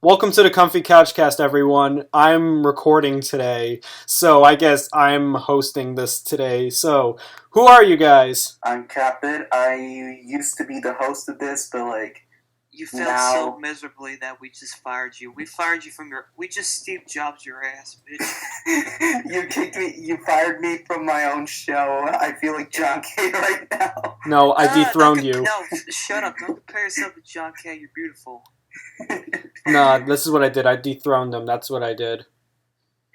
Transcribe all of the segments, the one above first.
Welcome to the Comfy Couchcast, everyone. I'm recording today, so I guess I'm hosting this today. So, who are you guys? I'm CatBit. I used to be the host of this, but you failed so miserably that we just fired you. We fired you from your. We just Steve Jobs your ass, bitch. You kicked me. You fired me from my own show. I feel like John K. right now. No, I dethroned you. No, shut up. Don't compare yourself to John K. You're beautiful. Nah, this is what I did. I dethroned him. That's what I did.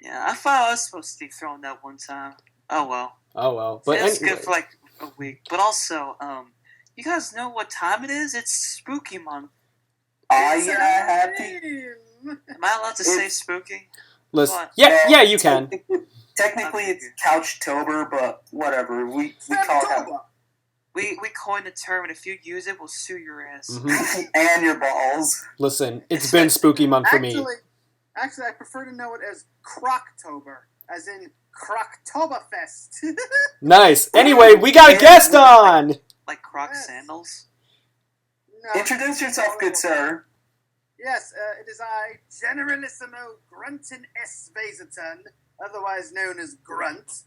Yeah, I thought I was supposed to dethrone that one time. Oh well. But it's good for like a week. But also, you guys know what time it is? It's spooky month. Happy. Am I allowed to say spooky? Listen, yeah, you can. Technically, it's Couchtober, but whatever. We call it. We coined the term, and if you use it, we'll sue your ass. Mm-hmm. And your balls. Listen, it's been spooky month for me. Actually, I prefer to know it as Croctober, as in Croctoberfest. Nice. Anyway, we got a guest on! Like Croc sandals? No. Introduce yourself, good sir. Yes, it is I, Generalissimo Grunton S. Vaserton, otherwise known as Grunt,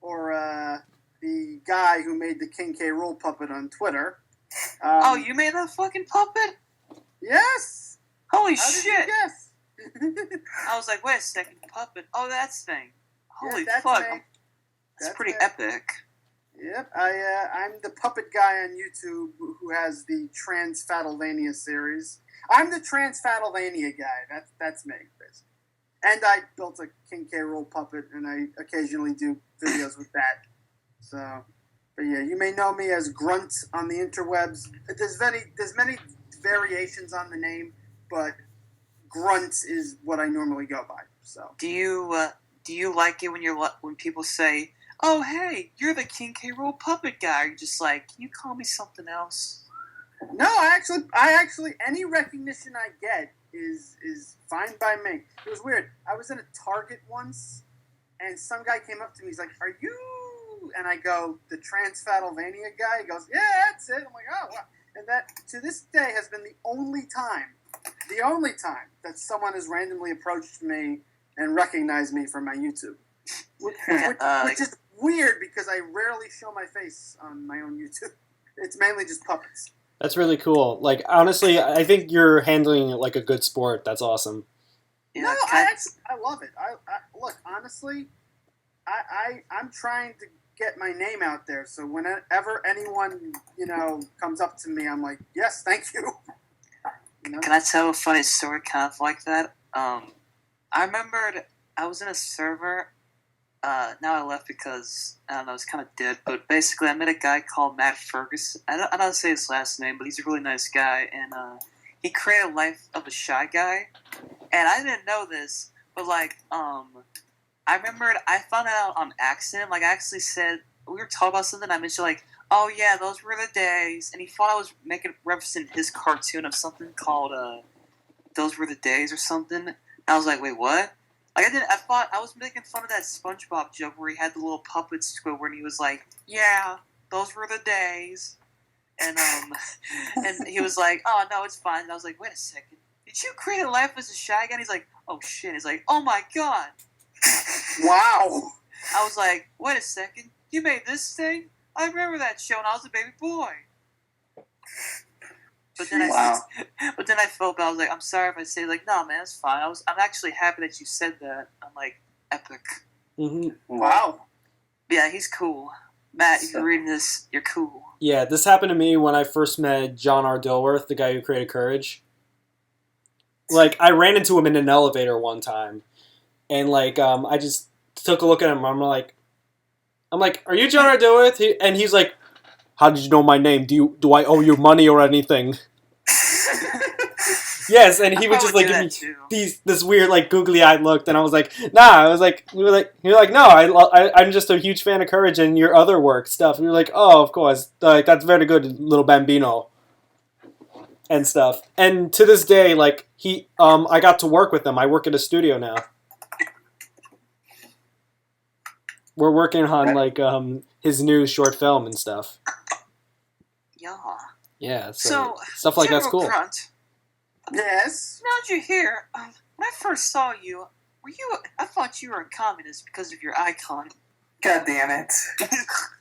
or the guy who made the King K. Rool puppet on Twitter. Oh, you made that fucking puppet? Yes! Holy How shit! Did you guess? I was like, wait a second, puppet. Oh, that's thing. Holy that's fuck. Me. That's pretty epic. Yep, I'm the puppet guy on YouTube who has the Transfatylvania series. I'm the Transfatylvania guy. That's me, basically. And I built a King K. Rool puppet, and I occasionally do videos with that. So, but yeah, you may know me as Grunt on the interwebs. There's many variations on the name, but Grunt is what I normally go by. So, do you like it when people say, "Oh, hey, you're the King K. Rool puppet guy"? Or you're just like, "Can you call me something else?" No, I actually any recognition I get is fine by me. It was weird. I was in a Target once, and some guy came up to me. He's like, "Are you?" And I go, "The Transfatylvania guy." He goes, "Yeah, that's it." I'm like, "Oh, wow." And that, to this day, has been the only time that someone has randomly approached me and recognized me from my YouTube. Which is weird because I rarely show my face on my own YouTube. It's mainly just puppets. That's really cool. Like, honestly, I think you're handling it like a good sport. That's awesome. Yeah, no, I love it. I look, honestly, I'm trying to get my name out there. So whenever anyone, comes up to me, I'm like, yes, thank you. Can I tell a funny story kind of like that? I remembered I was in a server. Now I left because, I don't know, it's kind of dead. But basically, I met a guy called Matt Ferguson. I don't know how to say his last name, but he's a really nice guy. And he created a Life of a Shy Guy. And I didn't know this, but I remembered I found out on accident. Like, I actually said, we were talking about something, I mentioned, like, "Oh, yeah, those were the days." And he thought I was making reference in his cartoon of something called, "Those Were the Days" or something. And I was like, wait, what? Like, I thought I was making fun of that SpongeBob joke where he had the little puppet Squidward and he was like, "Yeah, those were the days." And, and he was like, "Oh, no, it's fine." And I was like, wait a second. Did you create a Life as a Shy Guy? And he's like, "Oh, shit." He's like, "Oh, my God." Wow. I was like, wait a second, you made this thing? I remember that show when I was a baby boy. But then I felt bad. I was like, I'm sorry if I say, like, no, man, it's fine. I'm actually happy that you said that. I'm like, epic. Mm-hmm. Wow. Yeah, he's cool. Matt, if you're reading this, you're cool. Yeah, this happened to me when I first met John R. Dilworth, the guy who created Courage. Like, I ran into him in an elevator one time. And, I just took a look at him. I'm like, "Are you John R. Dilworth?" And he's like, "How did you know my name? Do I owe you money or anything?" Yes, and he would just give me this weird googly-eyed look, and I was like, "Nah." I was like, "You're like, no, I'm just a huge fan of Courage and your other work stuff." And we were like, "Oh, of course, that's very good, little bambino." And stuff. And to this day, I got to work with him. I work at a studio now. We're working on his new short film and stuff. Yeah. Yeah. So stuff like that's cool. Grunt, Yes. Now that you're here, when I first saw you, I thought you were a communist because of your icon. God damn it.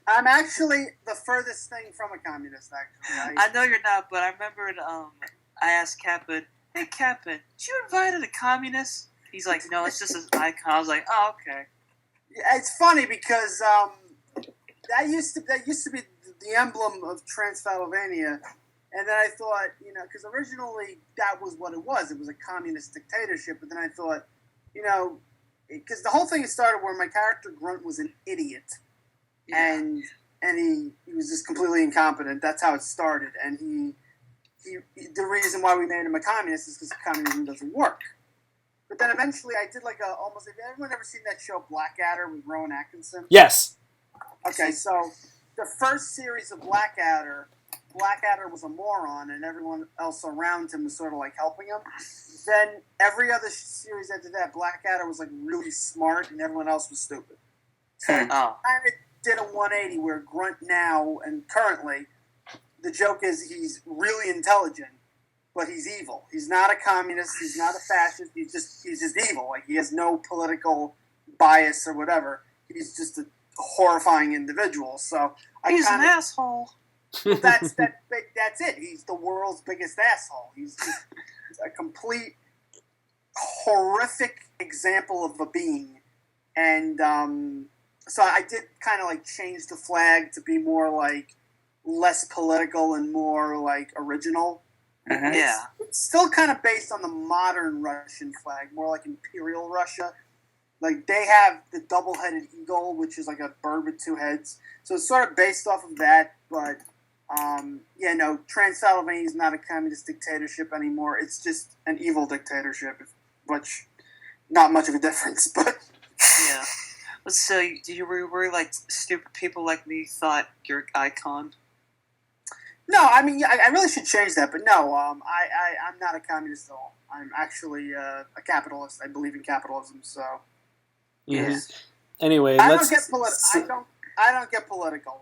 I'm actually the furthest thing from a communist, actually. I know you're not, but I remembered, I asked CatBit, hey CatBit, did you invite a communist? He's like, no, it's just an icon. I was like, oh, okay. Yeah, it's funny because that used to be the emblem of Transfatylvania, and then I thought, because originally that was what it was. It was a communist dictatorship, but then I thought, because the whole thing started where my character Grunt was an idiot, and he was just completely incompetent. That's how it started, and he the reason why we made him a communist is because communism doesn't work. But then eventually I did like almost. Have everyone ever seen that show Blackadder with Rowan Atkinson? Yes. Okay, so the first series of Blackadder was a moron, and everyone else around him was sort of like helping him. Then every other series after that, Blackadder was like really smart, and everyone else was stupid. So I kind of did a 180 where Grunt now and currently, the joke is he's really intelligent, but he's evil. He's not a communist. He's not a fascist. He's just evil. Like, he has no political bias or whatever. He's just a horrifying individual. So he's an asshole. That's it. He's the world's biggest asshole. He's just a complete horrific example of a being. And so I did kind of like change the flag to be more like less political and more like original. Mm-hmm. Yeah. It's still kind of based on the modern Russian flag, more like Imperial Russia. Like, they have the double-headed eagle, which is like a bird with two heads. So it's sort of based off of that, but Transylvania is not a communist dictatorship anymore. It's just an evil dictatorship, which not much of a difference, but... Yeah. So, were like stupid people like me thought your icon? No, I mean, I really should change that, but no, I'm not a communist at all. I'm actually a capitalist. I believe in capitalism, so... Yeah. Anyway, I don't get political.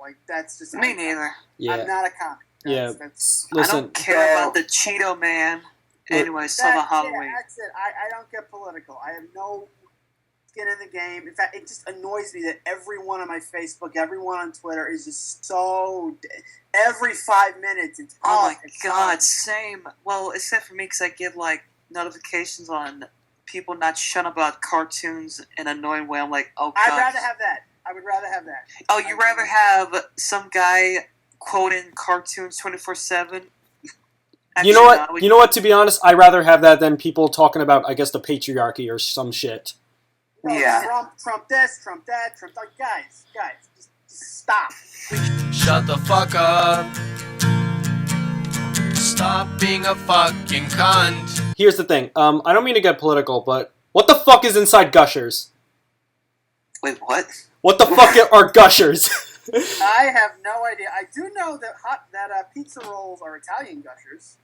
Like, that's just... Me neither. Yeah. I'm not a communist. Listen, I don't care about the Cheeto Man. Anyway, saw the Halloween. Yeah, that's it. I don't get political. I have no skin in the game. In fact, it just annoys me that everyone on my Facebook, everyone on Twitter is just so... Every 5 minutes, it's... Oh my god, same. Well, except for me, because I get, like, notifications on people not shut up about cartoons in an annoying way. I'm like, oh god. I'd rather have that. I would rather have that. Oh, you'd rather have some guy quoting cartoons 24/7? You know what? You know what? To be honest, I'd rather have that than people talking about, I guess, the patriarchy or some shit. Yeah. Trump this, Trump that, Trump that. Guys, just stop. Shut the fuck up. Stop being a fucking cunt. Here's the thing. I don't mean to get political, but what the fuck is inside Gushers? Wait, what? What the fuck are Gushers? I have no idea. I do know that pizza rolls are Italian Gushers.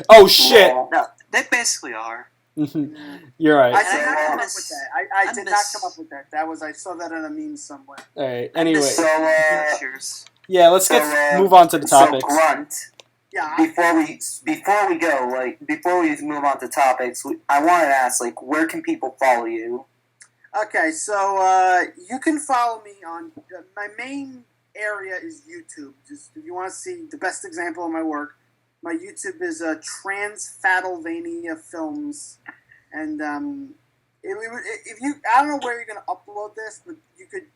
Oh shit! No, they basically are. You're right. I did not come up with that. I did not come up with that. I saw that in a meme somewhere. All right. Anyway. So, yeah, let's move on to the topics. So Grunt. Yeah. Before we go, before we move on to topics, I wanted to ask, where can people follow you? Okay, so you can follow me on my main area is YouTube. Just if you want to see the best example of my work, my YouTube is TransfatylvaniaFilms, and if you I don't know where you're gonna upload this, but you could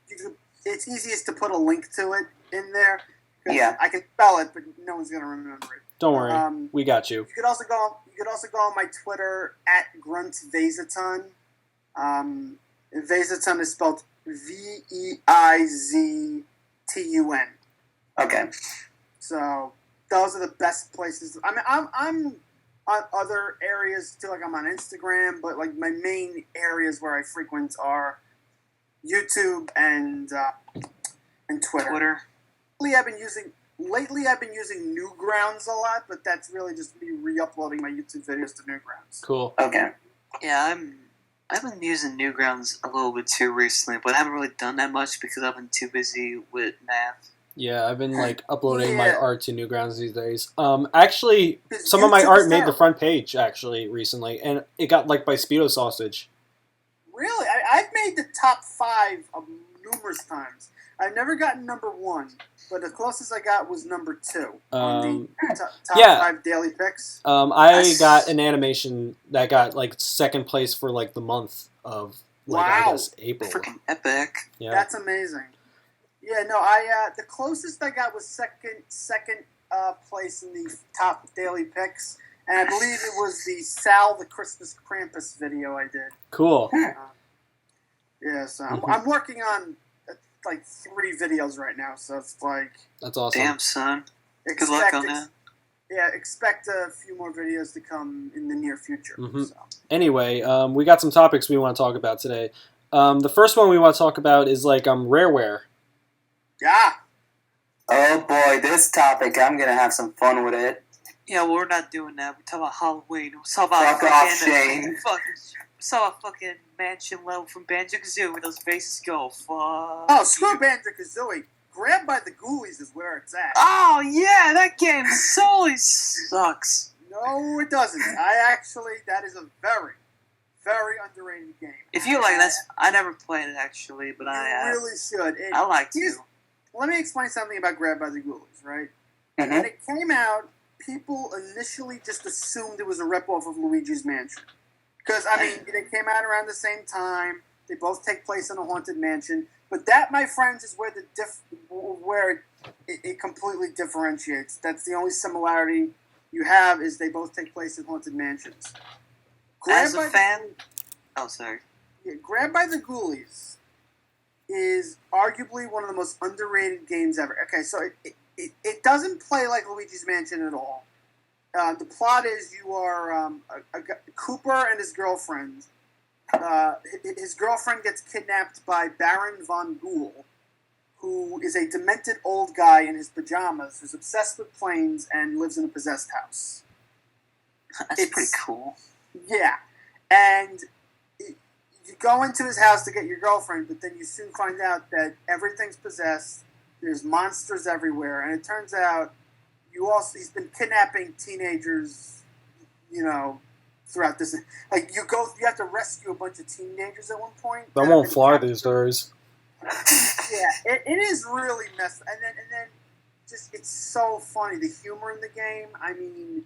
it's easiest to put a link to it in there. Yeah, I can spell it, but no one's gonna remember it. Don't worry, we got you. You could also go on my Twitter @GruntVeizaton. Veizaton is spelled Veiztun. Okay. So those are the best places. I mean, I'm on other areas too. Like, I'm on Instagram, but like my main areas where I frequent are YouTube and Twitter. Lately, I've been using Newgrounds a lot, but that's really just me re-uploading my YouTube videos to Newgrounds. Cool. Okay. Yeah, I've been using Newgrounds a little bit too recently, but I haven't really done that much because I've been too busy with math. Yeah, I've been like uploading my Yeah. art to Newgrounds these days. Actually, Because some of my YouTube art is made the down. front page actually recently, and it got liked by Speedo Sausage. Really? I've made the top 5 numerous times. I've never gotten number 1, but the closest I got was number 2 on the top yeah. 5 daily picks. I got an animation that got like second place for like the month of like I Wow. guess April. Freaking epic. Yeah. That's amazing. Yeah, no, the closest I got was second place in the top daily picks, and I believe it was the Sal the Christmas Krampus video I did. Cool. Yeah, so I'm working on like 3 videos right now, so it's like That's awesome. Damn, son. Good luck on that. Yeah, expect a few more videos to come in the near future. Mhm. So. Anyway, we got some topics we want to talk about today. The first one we want to talk about is like Rareware. Yeah. Oh boy, this topic, I'm gonna have some fun with it. Yeah, well, we're not doing that. We're talking about Halloween. We're talking about Fuck off, Shane. Saw a fucking mansion level from Banjo-Kazooie where those faces go. Fuck. Oh, screw Banjo-Kazooie. Grabbed by the Ghoulies is where it's at. Oh, yeah, that game solely sucks. No, it doesn't. That is a very, very underrated game. If you like this, I never played it actually, but You I really should. I like to. Let me explain something about Grabbed by the Ghoulies, right? Mhm. When it came out, people initially just assumed it was a ripoff of Luigi's Mansion. Because, I mean, they came out around the same time. They both take place in a haunted mansion. But that, my friends, is where it completely differentiates. That's the only similarity you have, is they both take place in haunted mansions. As a fan... Oh, sorry. Grabbed by the Ghoulies is arguably one of the most underrated games ever. Okay, so it doesn't play like Luigi's Mansion at all. The plot is you are Cooper and his girlfriend. His girlfriend gets kidnapped by Baron von Ghoul, who is a demented old guy in his pajamas who's obsessed with planes and lives in a possessed house. It's pretty cool. Yeah, and you go into his house to get your girlfriend, but then you soon find out that everything's possessed. There's monsters everywhere, and it turns out he's been kidnapping teenagers, throughout this. Like you have to rescue a bunch of teenagers at one point. That won't fly these days. Yeah, it is really messed. And then just it's so funny, the humor in the game. I mean,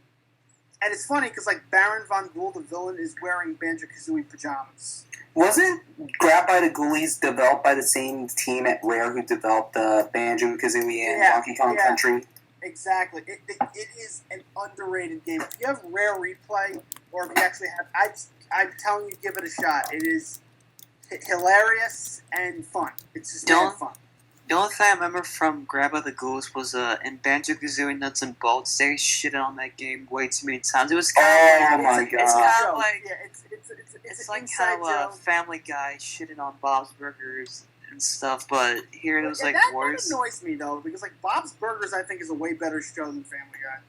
and it's funny because like Baron von Ghoul, the villain, is wearing Banjo-Kazooie pajamas. Wasn't Grabbed by the Ghoulies developed by the same team at Rare who developed the Banjo-Kazooie and Donkey Kong Country? Exactly. It is an underrated game. If you have Rare Replay, or if you actually have, I'm telling you, give it a shot. It is hilarious and fun. It's just really fun. The only thing I remember from Grab by the Ghouls was in Banjo-Kazooie Nuts and Bolts, they shitted on that game way too many times. It was kind of It's like how Family Guy shitted on Bob's Burgers and stuff, but here it was like worse. That annoys me though, because like Bob's Burgers, I think, is a way better show than Family Guy.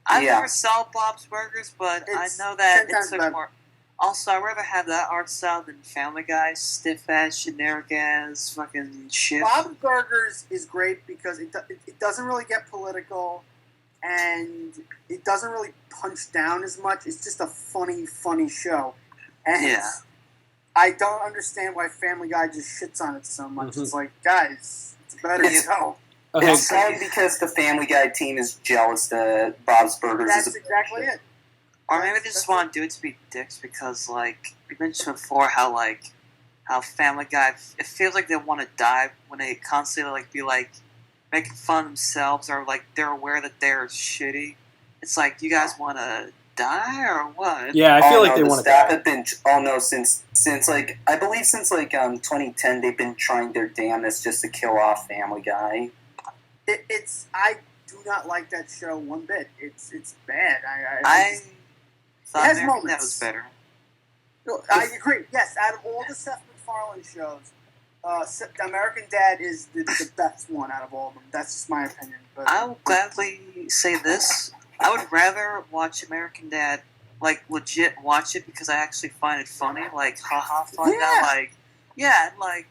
I never saw Bob's Burgers, but I know that it's like more. Also, I'd rather have that art style than Family Guy, stiff ass, generic ass, fucking shit. Bob's Burgers is great because it doesn't really get political, and it doesn't really punch down as much. It's just a funny show. And I don't understand why Family Guy just shits on it so much. Mm-hmm. It's like, guys, it's a better show. Okay. It's probably because the Family Guy team is jealous that Bob's Burgers is exactly it. Or maybe they just want to do it to be dicks because, like, we mentioned before how Family Guy, it feels like they want to die when they constantly, like, be, like, making fun of themselves or, like, they're aware that they're shitty. It's like, you guys want to die or what? Yeah, I feel like they want to die. Have been, since like, I believe since, like, 2010, they've been trying their damnedest just to kill off Family Guy. I do not like that show one bit. It's bad. I thought it has moments. That was better. No, I agree. Yes, out of all the Seth MacFarlane shows, American Dad is the best one out of all of them. That's just my opinion. But I will gladly say this. I would rather watch American Dad, like, legit watch it because I actually find it funny. Like, haha, fun. Yeah. Not like,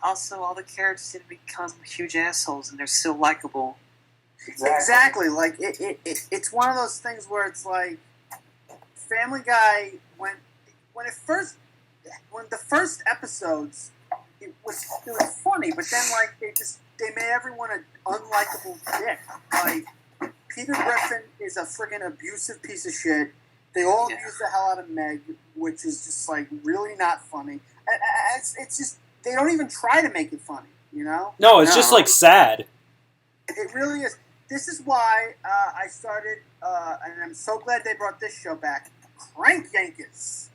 also all the characters didn't become huge assholes, and they're still likable. Exactly. Like it's one of those things where it's like Family Guy when the first episodes it was funny, but then like they made everyone an unlikable dick. Like Peter Griffin is a friggin' abusive piece of shit. They all abuse the hell out of Meg, which is just like really not funny. It's just they don't even try to make it funny, you know? No, it's just like sad. It really is. This is why I started, and I'm so glad they brought this show back. Crank Yankers.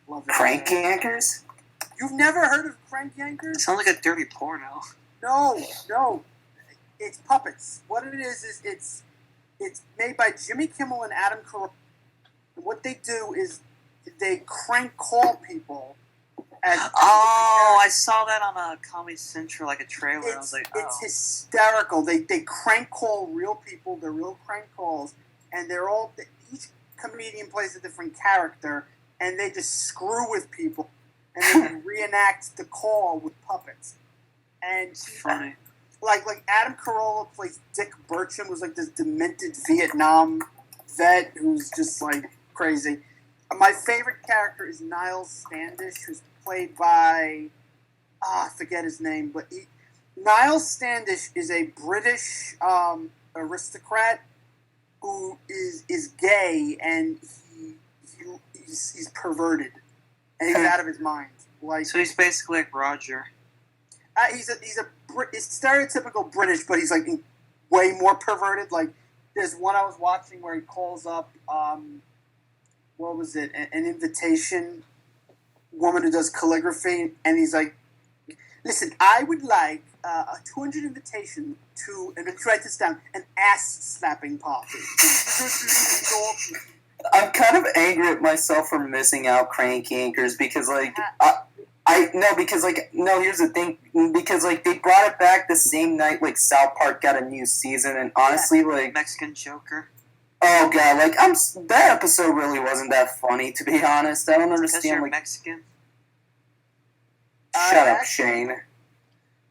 Love it. Crank Yankers? You've never heard of Crank Yankers? It sounds like a dirty porno. No. It's puppets. What it is it's made by Jimmy Kimmel and Adam Carolla. What they do is they crank call people. I saw that on a Comedy Central, like a trailer. I was like, it's hysterical. They crank call real people. They're real crank calls, and they're all each comedian plays a different character, and they just screw with people, and they reenact the call with puppets. And it's funny. Like Adam Carolla plays Dick Burcham, who's like this demented Vietnam vet who's just like crazy. My favorite character is Niles Standish, who's played by I forget his name, but Niles Standish is a British aristocrat who is gay, and he's perverted, and he's out of his mind. Like, so he's basically like Roger. He's stereotypical British, but he's like way more perverted. Like there's one I was watching where he calls up what was it? An invitation woman who does calligraphy, and he's like, "Listen, I would like a 200 invitation to, and let's write this down, an ass slapping party." I'm kind of angry at myself for missing out Crank Yankers because like here's the thing, because like they brought it back the same night like South Park got a new season, and honestly like Mexican Joker. Oh god, like that episode really wasn't that funny, to be honest. I don't understand. Because you're like Mexican. Shut up, Shane.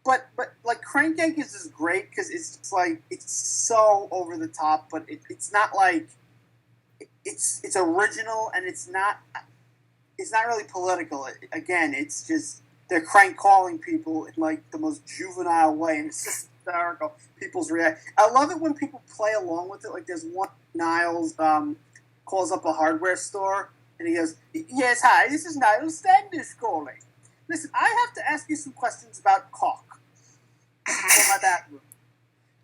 But like Crank Yankers is great because it's just like it's so over the top, but it's not like it's original, and it's not really political. Again, it's just they're crank calling people in like the most juvenile way, and it's just hysterical. People's react. I love it when people play along with it. Like there's one Niles calls up a hardware store, and he goes, "Yes, hi, this is Niles Standish calling. Listen, I have to ask you some questions about caulk for my bathroom.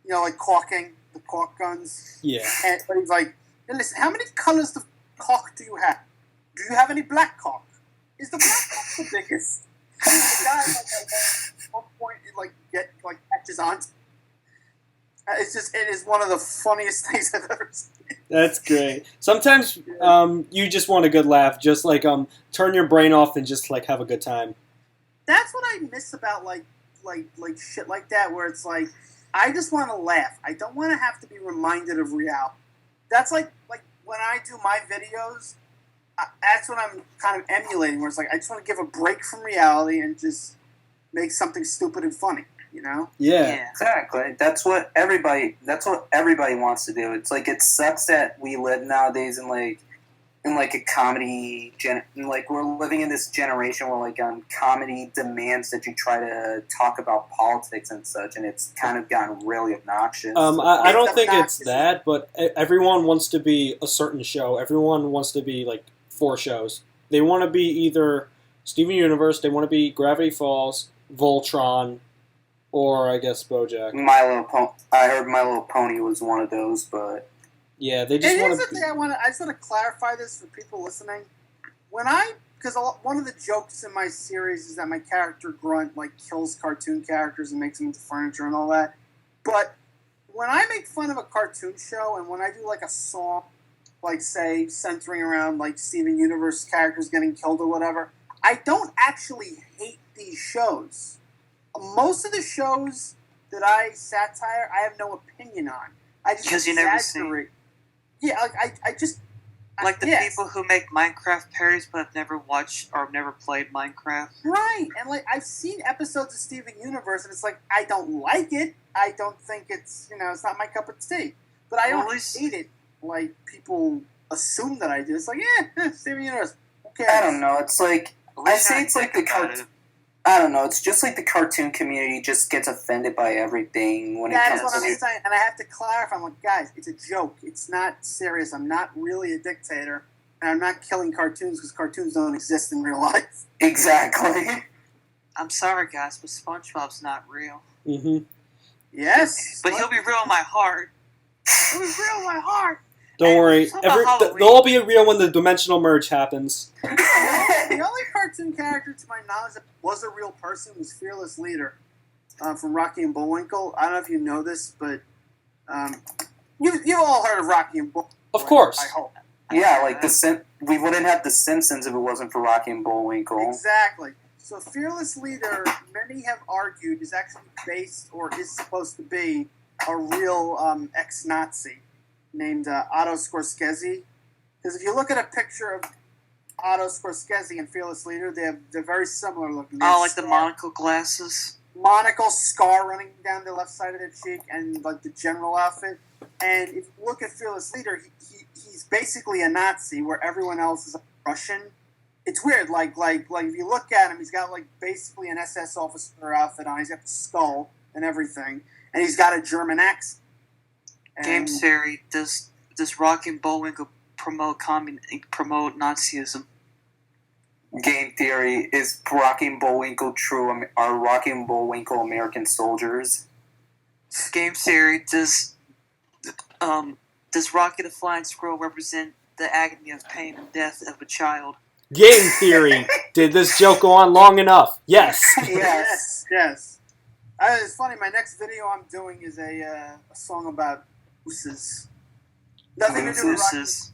You know, like caulking, the caulk guns." Yeah. But he's like, "Hey, listen, how many colors of caulk do you have? Do you have any black caulk? Is the black caulk the biggest?" And the guy, at one point, catches on. It is one of the funniest things I've ever seen. That's great. Sometimes you just want a good laugh. Just like turn your brain off and just like have a good time. That's what I miss about like shit like that, where it's like I just want to laugh. I don't want to have to be reminded of reality. That's like when I do my videos. That's what I'm kind of emulating. Where it's like I just want to give a break from reality and just make something stupid and funny. You know? Yeah. Exactly. That's what everybody wants to do. It's like it sucks that we live nowadays in a comedy like we're living in this generation where like comedy demands that you try to talk about politics and such, and it's kind of gotten really obnoxious. I don't think it's that, but everyone wants to be a certain show. Everyone wants to be like 4 shows. They want to be either Steven Universe, they want to be Gravity Falls, Voltron, or I guess BoJack. I heard My Little Pony was one of those, but yeah, they just want to. Here's the thing I just want to clarify this for people listening. Because one of the jokes in my series is that my character Grunt like kills cartoon characters and makes them into furniture and all that. But when I make fun of a cartoon show, and when I do like a song, like say centering around like Steven Universe characters getting killed or whatever, I don't actually hate these shows. Most of the shows that I satire, I have no opinion on. I just because you never see. Yeah, like Like the Yes. people who make Minecraft parodies but have never watched or never played Minecraft. Right, and like I've seen episodes of Steven Universe, and it's like I don't like it. I don't think it's it's not my cup of tea. But I Well, don't at least- hate it like people assume that I do. It's like Steven Universe. Who cares? I don't know. It's like At least say I it's like think the about cartoon. it. I don't know. It's just like the cartoon community just gets offended by everything when it That's comes what to. I'm saying, and I have to clarify. I'm like, guys, it's a joke. It's not serious. I'm not really a dictator, and I'm not killing cartoons because cartoons don't exist in real life. Exactly. I'm sorry, guys, but SpongeBob's not real. Mm-hmm. Yes, But he'll be real in my heart. He'll be real in my heart. Don't Hey, worry. what about Halloween? They'll all be real when the dimensional merge happens. The only cartoon character, to my knowledge, that was a real person was Fearless Leader from Rocky and Bullwinkle. I don't know if you know this, but you've all heard of Rocky and Bullwinkle. Of course. I hope. Yeah, like we wouldn't have the Simpsons if it wasn't for Rocky and Bullwinkle. Exactly. So Fearless Leader, many have argued, is actually based or is supposed to be a real ex-Nazi named Otto Scorsese. Because if you look at a picture of Otto Scorsese and Fearless Leader, they're very similar looking. They Oh, have like the monocle glasses. monocle scar running down the left side of the cheek and like the general outfit. And if you look at Fearless Leader, he's basically a Nazi where everyone else is a Russian. It's weird, like if you look at him, he's got like basically an SS officer outfit on. He's got the skull and everything, and he's got a German accent. Game theory. Does Rocky and Bullwinkle promote Nazism? Game theory is Rocky and Bullwinkle true? Are Rocky and Bullwinkle American soldiers? Game theory. Does Rocky the Flying Squirrel represent the agony of pain and death of a child? Game theory. Did this joke go on long enough? Yes. Yes. It's funny. My next video I'm doing is a song about mooses. Nothing to do with Rocky. Mooses.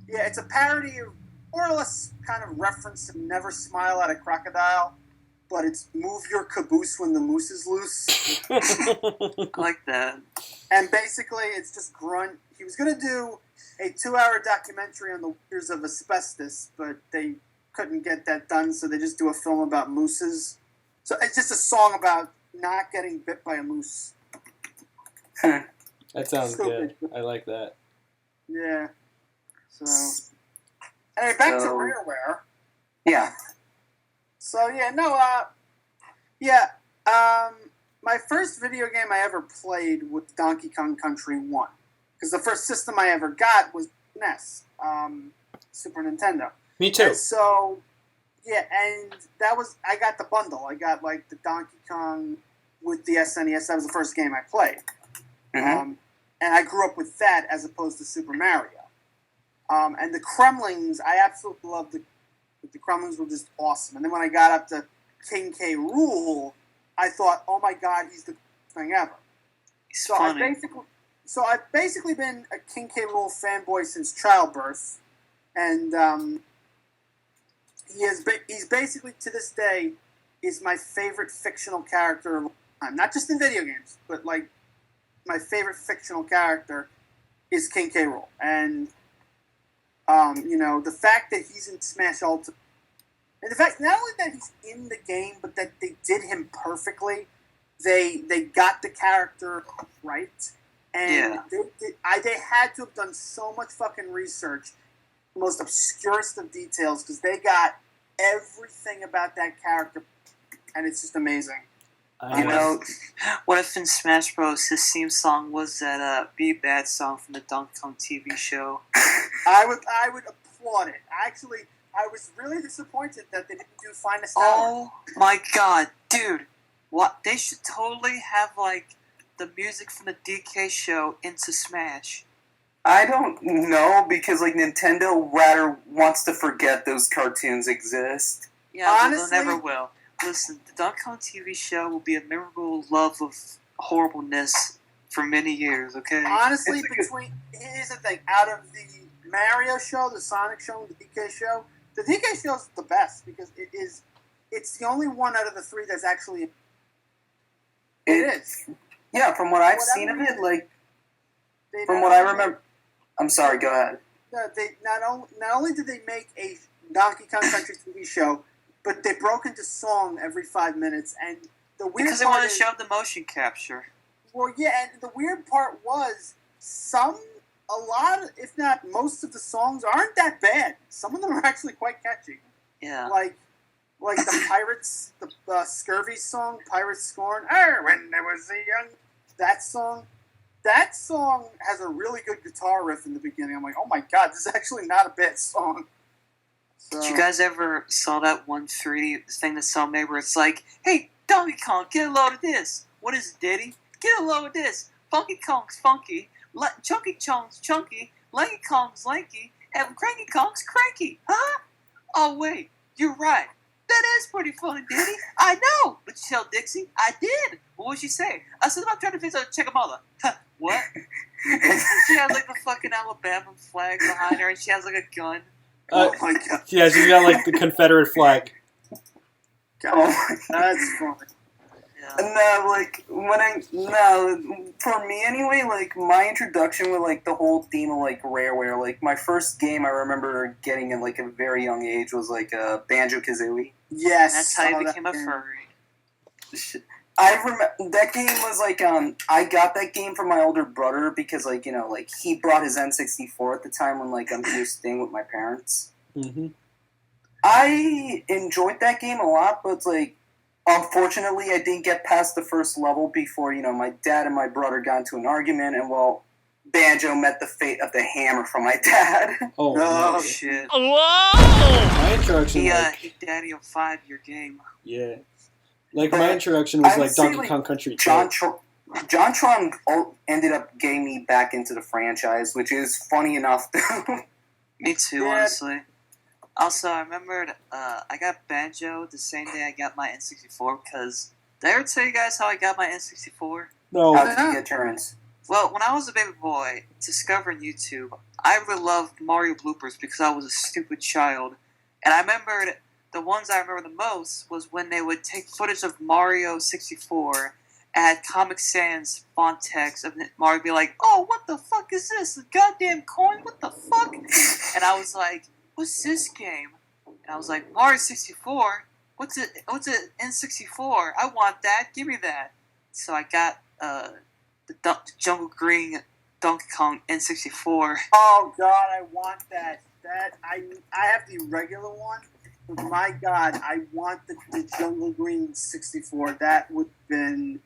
Yeah, it's a parody of, more or less, kind of reference to Never Smile at a Crocodile, but it's Move Your Caboose When the Moose is Loose. I like that. And basically, it's just Grunt. He was going to do a 2-hour documentary on the wonders of asbestos, but they couldn't get that done, so they just do a film about mooses. So it's just a song about not getting bit by a moose. That sounds Stupid. good. I like that. Yeah. So, anyway, back to Rareware. Yeah. So my first video game I ever played was Donkey Kong Country 1. Because the first system I ever got was NES, Super Nintendo. Me too. And so, and I got the bundle. I got like the Donkey Kong with the SNES. That was the first game I played. Mm-hmm. And I grew up with that as opposed to Super Mario. And the Kremlings, I absolutely loved the Kremlings were just awesome. And then when I got up to King K. Rool, I thought, oh my god, he's the best thing ever. He's funny. I've basically been a King K. Rool fanboy since childbirth. And he's basically, to this day, is my favorite fictional character of all time. Not just in video games, but like my favorite fictional character is King K. Rool. And the fact that he's in Smash Ultimate, and the fact not only that he's in the game, but that they did him perfectly. They got the character right, and they had to have done so much fucking research, the most obscurest of details, because they got everything about that character, and it's just amazing. What if in Smash Bros. His theme song was that Be Bad song from the Donkey Kong TV show? I would applaud it. Actually, I was really disappointed that they didn't do Finest Hour. Oh my god, dude! What they should totally have like the music from the DK show into Smash. I don't know because like Nintendo rather wants to forget those cartoons exist. Yeah, Honestly, they never will. Listen, the Donkey Kong TV show will be a memorable love of horribleness for many years, okay? Honestly, here's the thing, out of the Mario show, the Sonic show, and the DK show, the DK show is the best because it's the only one out of the three that's actually it is. Yeah, from what I've seen of it, like from what I remember. I'm sorry. Go ahead. they not only did they make a Donkey Kong Country TV show, but they broke into song every 5 minutes, and the weird because they part want to is, show the motion capture. well, yeah, and the weird part was a lot, if not most of the songs aren't that bad. Some of them are actually quite catchy. Yeah. Like the Pirates, the Scurvy song, Pirates Scorn, when there was a young, that song has a really good guitar riff in the beginning. I'm like, oh my god, this is actually not a bad song. So, Did you guys ever saw that one 3D thing that some made where it's like, hey, Donkey Kong, get a load of this. What is it, Diddy? Get a load of this. Funky Kong's funky. Chunky Chong's chunky. Lanky Kong's lanky. And Cranky Kong's cranky. Huh? Oh, wait. You're right. That is pretty funny, Diddy. I know. But you tell Dixie, I did. What would she say? I said, I'm trying to fix a Chickamauga. What? She has like the fucking Alabama flag behind her, and she has like a gun. oh my god. Yeah, she's got like the Confederate flag. Oh my god. That's funny. Yeah. For me anyway, like, my introduction with, like, the whole theme of, like, Rareware, like, my first game I remember getting at, like, a very young age was, like, Banjo-Kazooie. Yes. That's how you oh, that became a game. I remember, that game was, like, I got that game from my older brother because, like, you know, like, he brought his N64 at the time when, like, he was staying with my parents. Mm-hmm. I enjoyed that game a lot, but it's, like, unfortunately, I didn't get past the first level before, you know, my dad and my brother got into an argument, and, well, Banjo met the fate of the hammer from my dad. Oh, No. no. Shit. My introduction, He like, Daddy will 5 your game. yeah. Like, my introduction was, I would like, say, Donkey like, Kong Country 2. JonTron ended up getting me back into the franchise, which is funny enough. Me too, Yeah. honestly. Also, I remembered I got Banjo the same day I got my N64 because did I ever tell you guys how I got my N64? No. How did you get turns? Well, when I was a baby boy, discovering YouTube, I really loved Mario bloopers because I was a stupid child. And I remembered the ones I remember the most was when they would take footage of Mario 64 and had Comic Sans font text of Mario be like, oh, what the fuck is this? A goddamn coin? What the fuck? And I was like, what's this game? And I was like, Mario 64? What's it N64? I want that. Give me that. So I got the Jungle Green Donkey Kong N64. Oh god, I want that. I have the regular one, but my god, I want the Jungle Green 64. That would have been.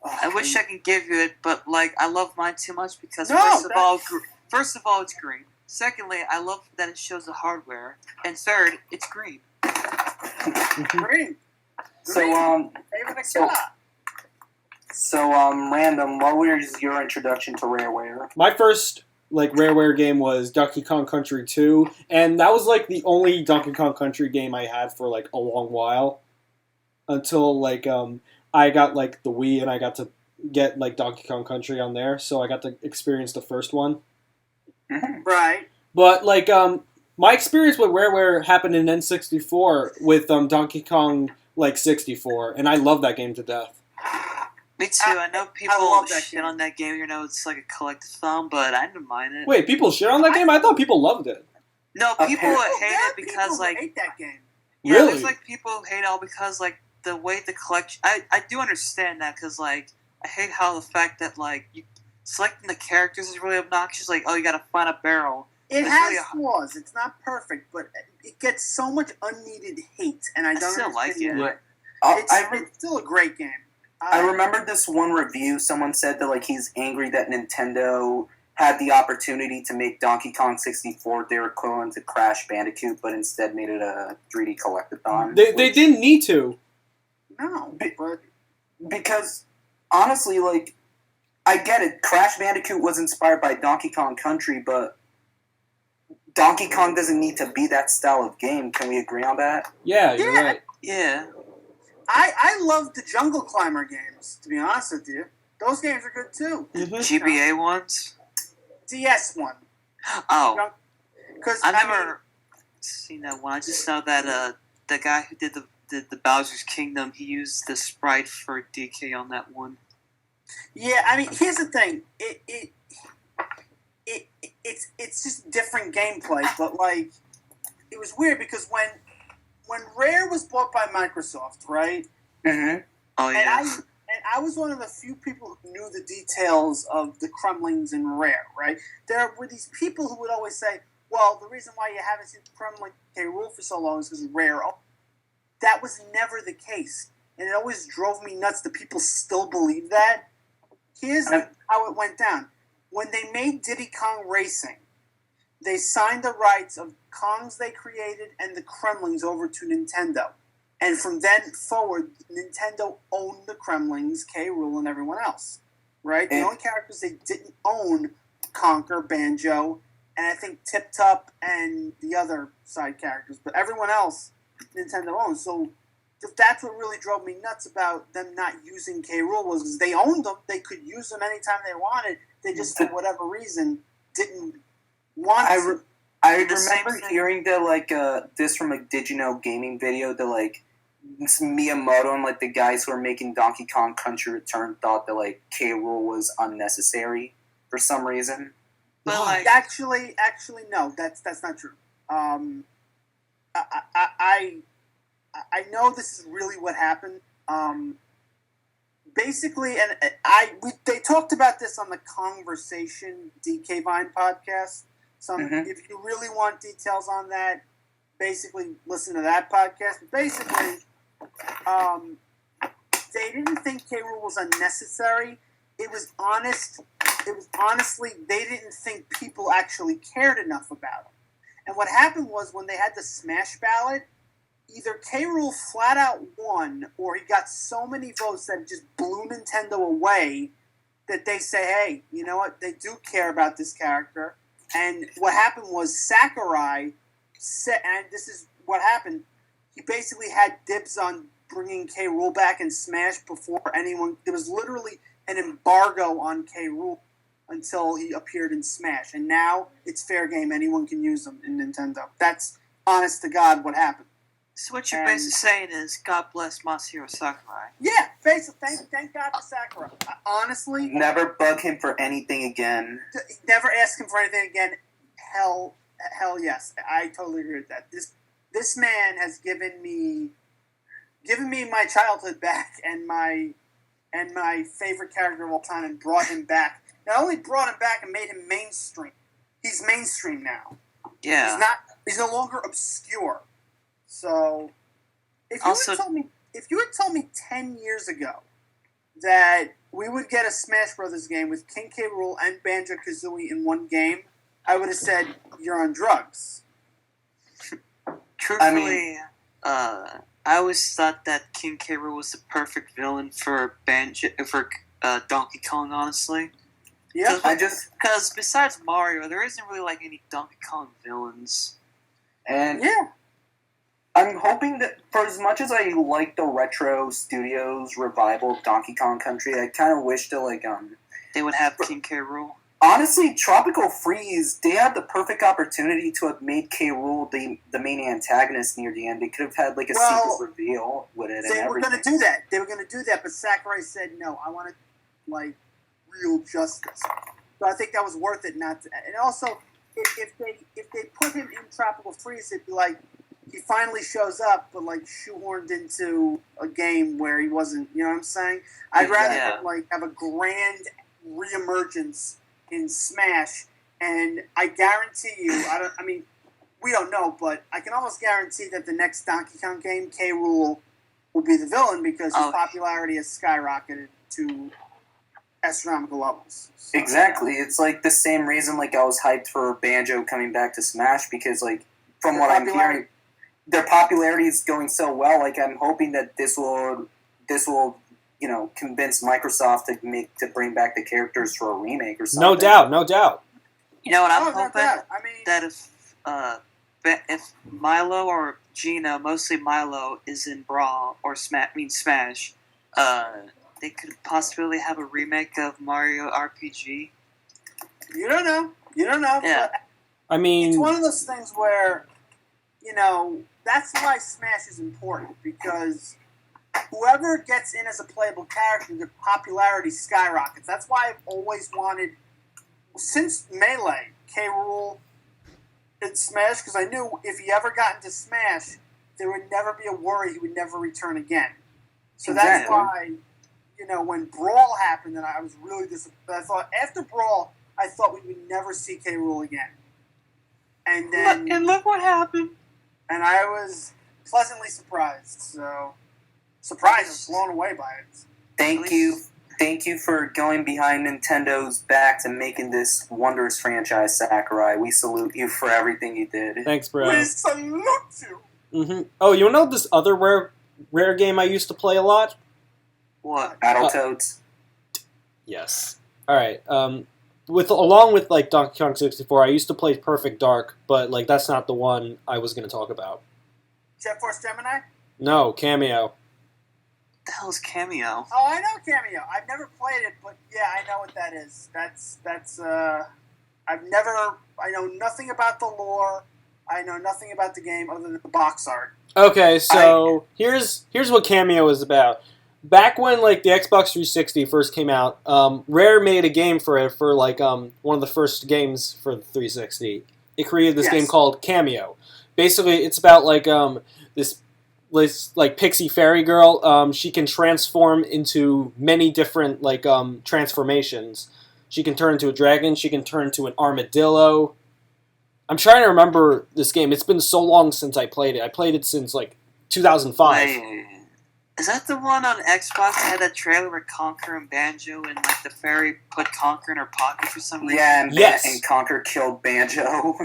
Oh, I wish I could give you it, but like I love mine too much because No, first of all, it's green. Secondly, I love that it shows the hardware, and third, it's green. Green. So, Favorite so- color. So, Random, what was your introduction to Rareware? My first, like, Rareware game was Donkey Kong Country 2, and that was, like, the only Donkey Kong Country game I had for, like, a long while. Until, like, I got, like, the Wii, and I got to get, like, Donkey Kong Country on there, so I got to experience the first one. Right. But, like, my experience with Rareware happened in N64 with Donkey Kong, like, 64, and I love that game to death. Me too. I know people love that shit game. on that game. You know, it's like a collective thumb, but I didn't mind it. Wait, people shit on that game? I thought people loved it. No, people Apparently- hate it because like hate that game. yeah, Really? there's like people who hate it all because like the way the collection. I do understand that because like I hate how the fact that like you selecting the characters is really obnoxious. Like, oh, you gotta find a barrel. It It's has really flaws. It's not perfect, but it gets so much unneeded hate, and I don't still like understand it. why. I It's still a great game. remember this one review. Someone said that, like, he's angry that Nintendo had the opportunity to make Donkey Kong 64 their equivalent to Crash Bandicoot, but instead made it a 3D collectathon. They which- didn't need to. No, but Because, honestly, like, I get it. Crash Bandicoot was inspired by Donkey Kong Country, but Donkey Kong doesn't need to be that style of game. Can we agree on that? Yeah, you're Yeah. right. Yeah. I love the Jungle Climber games, to be honest with you. Those games are good too. Mhm. GBA ones. DS one. Oh, Because I've never seen that one. I just know that the guy who did the Bowser's Kingdom, he used the sprite for DK on that one. Yeah, I mean, here's the thing. it's just different gameplay, but like it was weird because when Rare was bought by Microsoft, right? Mm-hmm. Oh yeah. And I was one of the few people who knew the details of the Kremlings in Rare, right? There were these people who would always say, well, the reason why you haven't seen Kremling K. Rool for so long is because Rare. That was never the case. And it always drove me nuts that people still believe that. Here's how it went down. When they made Diddy Kong Racing, they signed the rights of Kongs they created and the Kremlings over to Nintendo. And from then forward, Nintendo owned the Kremlings, K. Rool, and everyone else. Right? The only characters they didn't own, Conker, Banjo, and I think Tip Top and the other side characters. But everyone else, Nintendo owned. So that's what really drove me nuts about them not using K. Rool was because they owned them. They could use them anytime they wanted. They just, for whatever reason, didn't want to. I remember hearing that, like, this from a Did You Know gaming video, that, like, Miyamoto and, like, the guys who are making Donkey Kong Country Return thought that, like, K. Rool was unnecessary for some reason. But, like, actually, no, that's not true. I know this is really what happened. Basically, and they talked about this on the Conversation DK Vine podcast. So if you really want details on that, basically listen to that podcast. But basically, they didn't think K. Rool was unnecessary. It was honestly they didn't think people actually cared enough about him. And what happened was when they had the Smash ballot, either K. Rool flat out won, or he got so many votes that it just blew Nintendo away that they say, hey, you know what? They do care about this character. And what happened was Sakurai said, and this is what happened, he basically had dibs on bringing K. Rool back in Smash before anyone. There was literally an embargo on K. Rool until he appeared in Smash. And now it's fair game. Anyone can use them in Nintendo. That's honest to God what happened. So what you're basically saying is, God bless Masahiro Sakurai. Yeah, basically, thank God for Sakurai. Honestly, never bug him for anything again. Never ask him for anything again. Hell yes, I totally agree with that. This man has given me my childhood back and my favorite character of all time, and brought him back. Not only brought him back and made him mainstream. He's mainstream now. Yeah, He's no longer obscure. So, if you had told me 10 years ago that we would get a Smash Brothers game with King K. Rool and Banjo-Kazooie in one game, I would have said, you're on drugs. Truthfully, I always thought that King K. Rool was the perfect villain for Donkey Kong, honestly. Yeah, because besides Mario, there isn't really like any Donkey Kong villains. And yeah. I'm hoping that, for as much as I like the Retro Studios revival of Donkey Kong Country, I kind of wish to, like, they would have King K. Rool. Honestly, Tropical Freeze, they had the perfect opportunity to have made K. Rool the main antagonist near the end. They could have had, like, a secret reveal with it and everything. They were going to do that. They were going to do that, but Sakurai said, no, I want to, like, real justice. So I think that was worth it not to. And also, if they put him in Tropical Freeze, it'd be like, he finally shows up, but, like, shoehorned into a game where he wasn't, you know what I'm saying? I'd rather, like, have a grand reemergence in Smash, and I guarantee you, we don't know, but I can almost guarantee that the next Donkey Kong game, K. Rool will be the villain because his popularity has skyrocketed to astronomical levels. So, exactly. It's, like, the same reason, like, I was hyped for Banjo coming back to Smash, because, like, from what I'm hearing, their popularity is going so well. Like, I'm hoping that this will, you know, convince Microsoft to bring back the characters for a remake or something. No doubt. You know what I'm hoping? That if Milo or Gina, mostly Milo, is in Brawl or Smash, they could possibly have a remake of Mario RPG. You don't know. Yeah. But it's one of those things where, you know, that's why Smash is important, because whoever gets in as a playable character, their popularity skyrockets. That's why I've always wanted since Melee, K. Rool in Smash, because I knew if he ever got into Smash, there would never be a worry he would never return again. So that's why, when Brawl happened, and I was really disappointed. I thought after Brawl, I thought we would never see K. Rool again. And then, look what happened. And I was pleasantly surprised. So surprised, I was blown away by it. Thank you for going behind Nintendo's backs and making this wondrous franchise, Sakurai. We salute you for everything you did. Thanks, bro. We salute you. Mm-hmm. Oh, you know this other rare game I used to play a lot? What? Battletoads. Yes. All right. Along with like Donkey Kong 64, I used to play Perfect Dark, but like that's not the one I was going to talk about. Jet Force Gemini? No, Cameo. The hell is Cameo? Oh, I know Cameo. I've never played it, but yeah, I know what that is. I know nothing about the lore. I know nothing about the game other than the box art. Okay, so here's what Cameo is about. Back when like the Xbox 360 first came out, Rare made a game for it for like one of the first games for the 360. It created this game called Cameo. Basically, it's about like this like pixie fairy girl. She can transform into many different like transformations. She can turn into a dragon. She can turn into an armadillo. I'm trying to remember this game. It's been so long since I played it. I played it since like 2005. Wait, is that the one on Xbox that had that trailer with Conker and Banjo and like the fairy put Conker in her pocket for some reason? Yeah, and, yes. And Conker killed Banjo.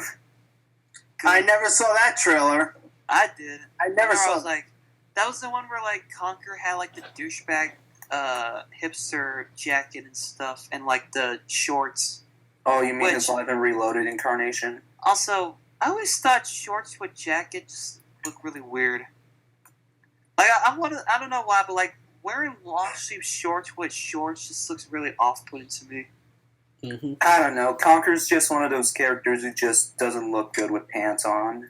I never saw that trailer. I did. I never saw. I was like, that was the one where like Conker had like the douchebag hipster jacket and stuff, and like the shorts. Oh, you mean his Live and Reloaded incarnation? Also, I always thought shorts with jacket just look really weird. Like I don't know why, but like wearing long sleeve shorts with shorts just looks really off-putting to me. Mm-hmm. I don't know. Conker's just one of those characters who just doesn't look good with pants on.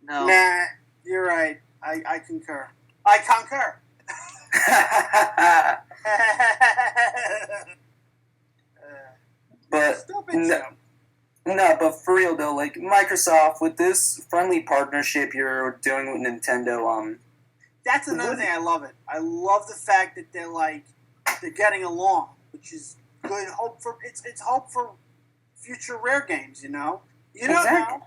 No. Nah, you're right. I concur. I concur. But but for real though, like Microsoft with this friendly partnership you're doing with Nintendo, that's another thing. I love it. I love the fact that they're getting along, which is good. It's hope for future Rare games. You don't know.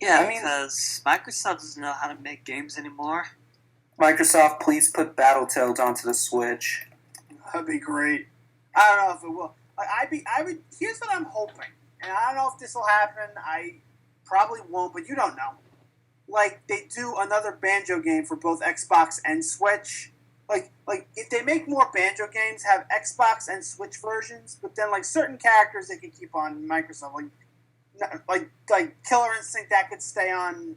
Yeah, because Microsoft doesn't know how to make games anymore. Microsoft, please put Battletoads onto the Switch. That'd be great. I don't know if it will. I would. Here's what I'm hoping, and I don't know if this will happen. I probably won't, but you don't know. Like they do another Banjo game for both Xbox and Switch. Like if they make more Banjo games, have Xbox and Switch versions, but then like certain characters they can keep on Microsoft, like Killer Instinct that could stay on,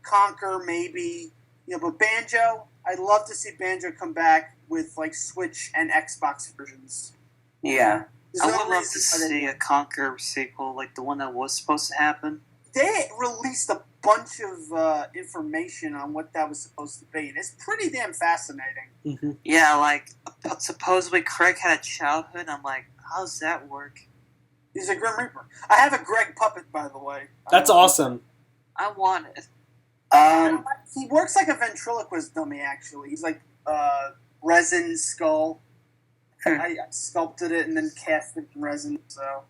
Conker maybe, but Banjo, I'd love to see Banjo come back with like Switch and Xbox versions. Yeah. I would love to see a Conker sequel, like the one that was supposed to happen. They released a bunch of information on what that was supposed to be, and it's pretty damn fascinating. Mm-hmm. Yeah, like supposedly Craig had a childhood. I'm like, how does that work? He's a Grim Reaper. I have a Greg puppet, by the way. That's awesome. I want it. He works like a ventriloquist dummy, actually. He's like resin skull. I sculpted it and then cast it in resin, so...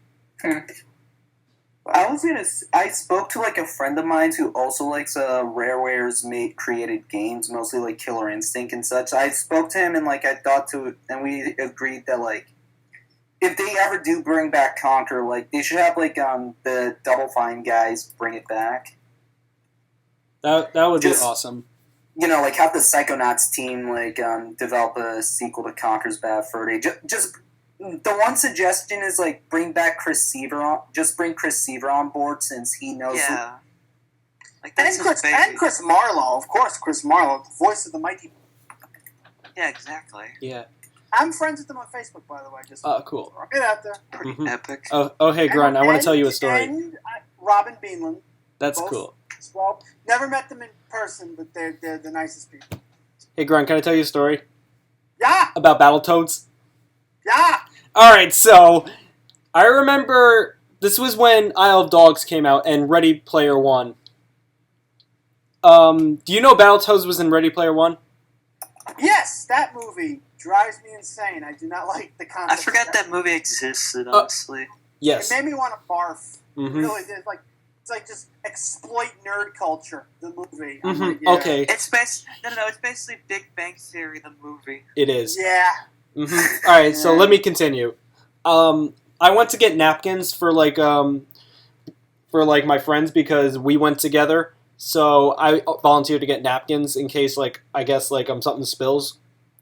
I spoke to like a friend of mine who also likes Rareware's created games, mostly like Killer Instinct and such. I spoke to him and and we agreed that like if they ever do bring back Conker, like they should have like the Double Fine guys bring it back. That would be awesome. Like have the Psychonauts team like develop a sequel to Conker's Bad Fur Day. Just the one suggestion is like bring back Chris Seaver on. Just bring Chris Seaver on board since he knows. Yeah. Like that's and Chris Marlowe, of course. Chris Marlowe, the voice of the mighty. Yeah, exactly. Yeah. I'm friends with them on Facebook, by the way. Just cool. Get out there. Pretty epic. Oh, hey, Grunt, I want to tell you a story. And Robin Beanland. That's both, cool. Well, never met them in person, but they're the nicest people. Hey, Grunt, can I tell you a story? Yeah. About Battletoads? Yeah. Alright, so I remember this was when Isle of Dogs came out and Ready Player One. Do you know Battletoads was in Ready Player One? Yes, that movie drives me insane. I do not like the concept. I forgot that movie existed, honestly. Yes. It made me want to barf. Mm-hmm. It really did. It's like just exploit nerd culture. The movie. Mm-hmm. Like, yeah. Okay. It's it's basically Big Bang Theory, the movie. It is. Yeah. Mm-hmm. All right, so let me continue. I went to get napkins for my friends because we went together. So I volunteered to get napkins in case something spills.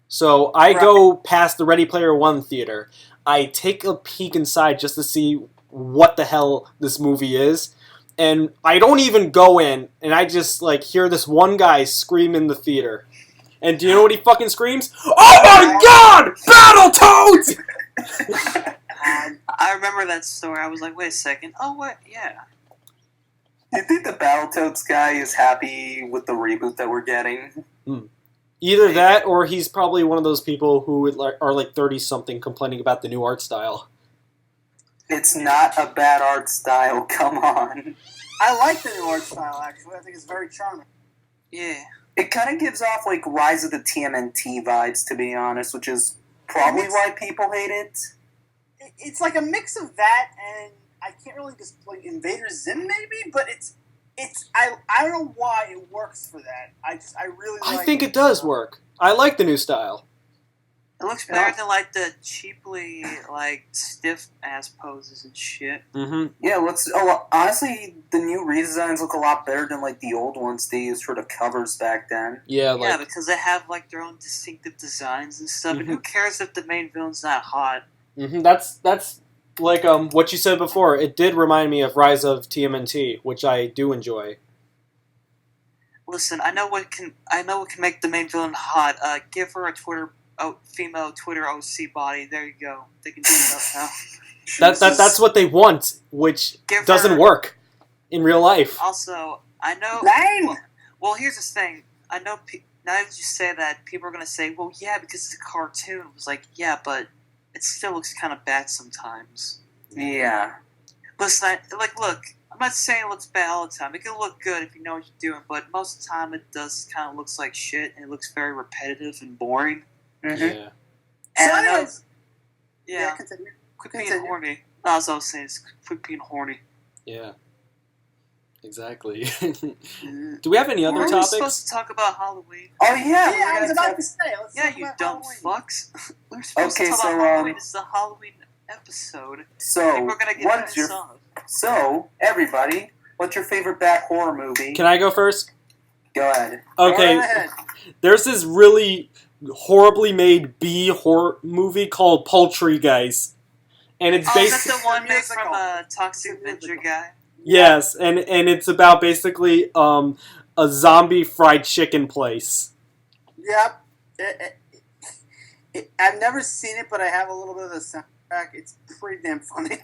So I go past the Ready Player One theater. I take a peek inside just to see what the hell this movie is. And I don't even go in, and I just hear this one guy scream in the theater. And do you know what he fucking screams? Oh my god! Battletoads! I remember that story. I was like, wait a second. Oh, what? Yeah. Do you think the Battletoads guy is happy with the reboot that we're getting? Either that, or he's probably one of those people who are 30-something complaining about the new art style. It's not a bad art style, come on. I like the new art style, actually. I think it's very charming. Yeah. It kind of gives off, Rise of the TMNT vibes, to be honest, which is probably why people hate it. It's like a mix of that and I can't really just Invader Zim maybe, but I don't know why it works for that. I really like it. I think it does work. I like the new style. It looks better than the cheaply stiff ass poses and shit. Mm-hmm. Yeah, honestly, the new redesigns look a lot better than the old ones they used for the covers back then. Yeah, because they have their own distinctive designs and stuff. Mm-hmm. And who cares if the main villain's not hot? Mm-hmm. That's what you said before. It did remind me of Rise of TMNT, which I do enjoy. Listen, I know what can make the main villain hot. Give her a female Twitter OC body. There you go. They can do that now. That's what they want, which doesn't work in real life. Also, I know. Well, here's the thing. I know. Now that you say that, people are gonna say, "Well, yeah, because it's a cartoon." It was yeah, but it still looks kind of bad sometimes. Yeah. Listen, look. I'm not saying it looks bad all the time. It can look good if you know what you're doing, but most of the time it does kind of looks like shit, and it looks very repetitive and boring. Mm-hmm. Yeah. And So I know, anyways, continue. Quit Continue. being horny. That's what I was saying. Quit being horny. Yeah. Exactly. Do we have any other We're topics? supposed to talk about Halloween. Oh, yeah. I was about to say. Let's Yeah, talk you about dumb Halloween. fucks. We're supposed to talk about Halloween. It's the Halloween episode. So, People are gonna get this off. So, everybody, what's your favorite bat horror movie? Can I go first? Go ahead. Okay. Go right ahead. There's this really horribly made B horror movie called Poultrygeist. And it's Is that basically... the one made musical. from a Toxic Avenger guy? Yes, and it's about basically a zombie fried chicken place. Yep. I've never seen it, but I have a little bit of the soundtrack. It's pretty damn funny.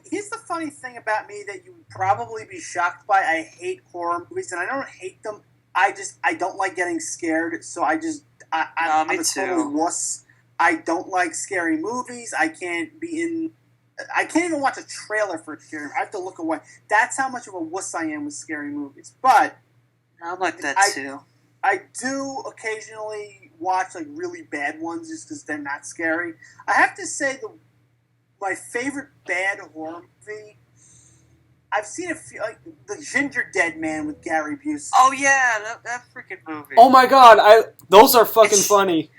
Here's the funny thing about me that you would probably be shocked by. I hate horror movies, and I don't hate them. I don't like getting scared, so I'm me a too. total wuss. I don't like scary movies. I can't even watch a trailer for a scary movie. I have to look away. That's how much of a wuss I am with scary movies. But I'm like that too. I do occasionally watch really bad ones just because they're not scary. I have to say my favorite bad horror movie. I've seen a few, The Ginger Dead Man with Gary Busey. Oh yeah, that freaking movie. Oh my god, those are fucking funny.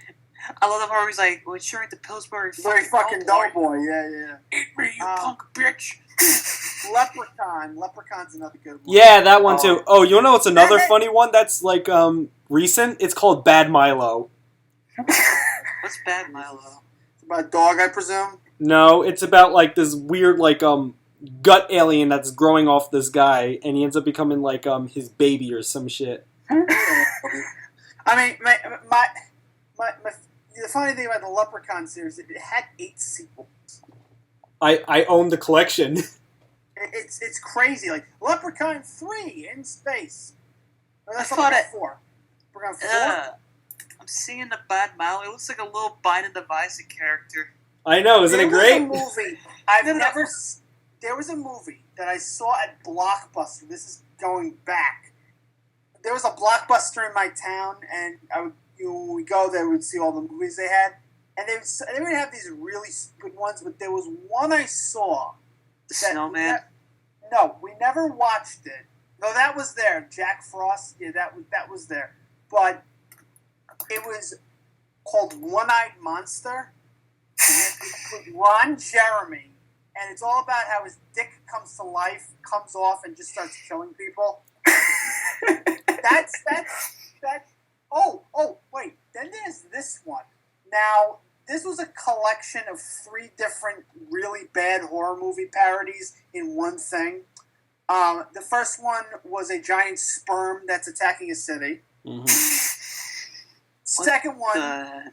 I love the part where he's like, well, sure ain't the Pillsbury Very fucking Doughboy, yeah. Eat me, you punk bitch. Leprechaun. Leprechaun's another good one. Yeah, that one too. Oh, you know what's another funny one that's recent? It's called Bad Milo. What's Bad Milo? It's about a dog, I presume. No, it's about this weird gut alien that's growing off this guy, and he ends up becoming his baby or some shit. I mean, the funny thing about the Leprechaun series, it had 8 sequels. I own the collection. It's crazy. Leprechaun 3 in space. No, that's I thought Leprechaun 4. Leprechaun 4? I'm seeing the Bad Milo. It looks like a little Binding of Isaac character. I know, isn't it great? There was a movie There was a movie that I saw at Blockbuster. This is going back. There was a Blockbuster in my town, and when we go there, we'd see all the movies they had. And they would have these really stupid ones, but there was one I saw. The Snowman? No, we never watched it. No, that was there. Jack Frost, yeah, that was there. But it was called One-Eyed Monster. With Ron Jeremy. And it's all about how his dick comes to life, comes off, and just starts killing people. Oh, wait. Then there's this one. Now, this was a collection of 3 different really bad horror movie parodies in one thing. The first one was a giant sperm that's attacking a city. Mm-hmm. Second one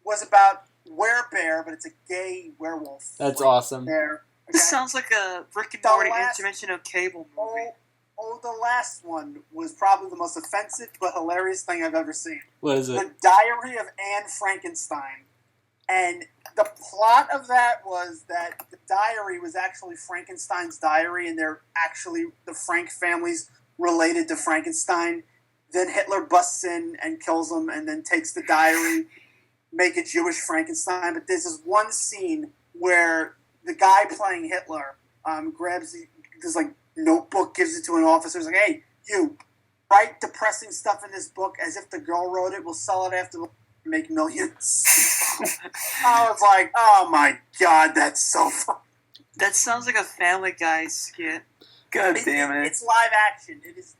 was about Werebear, but it's a gay werewolf. That's awesome. Bear. Okay? This sounds like a Rick and Morty intervention of cable movie. The last one was probably the most offensive but hilarious thing I've ever seen. What is it? The Diary of Anne Frankenstein. And the plot of that was that the diary was actually Frankenstein's diary, and they're actually the Frank family's related to Frankenstein. Then Hitler busts in and kills him, and then takes the diary, make a Jewish Frankenstein. But there's this one scene where the guy playing Hitler grabs this notebook, gives it to an officer. He's like, "Hey, you write depressing stuff in this book as if the girl wrote it. We'll sell it after the make millions." I was like, "Oh my god, that's so fun." That sounds like a Family Guy skit. God damn it! It's live action. It is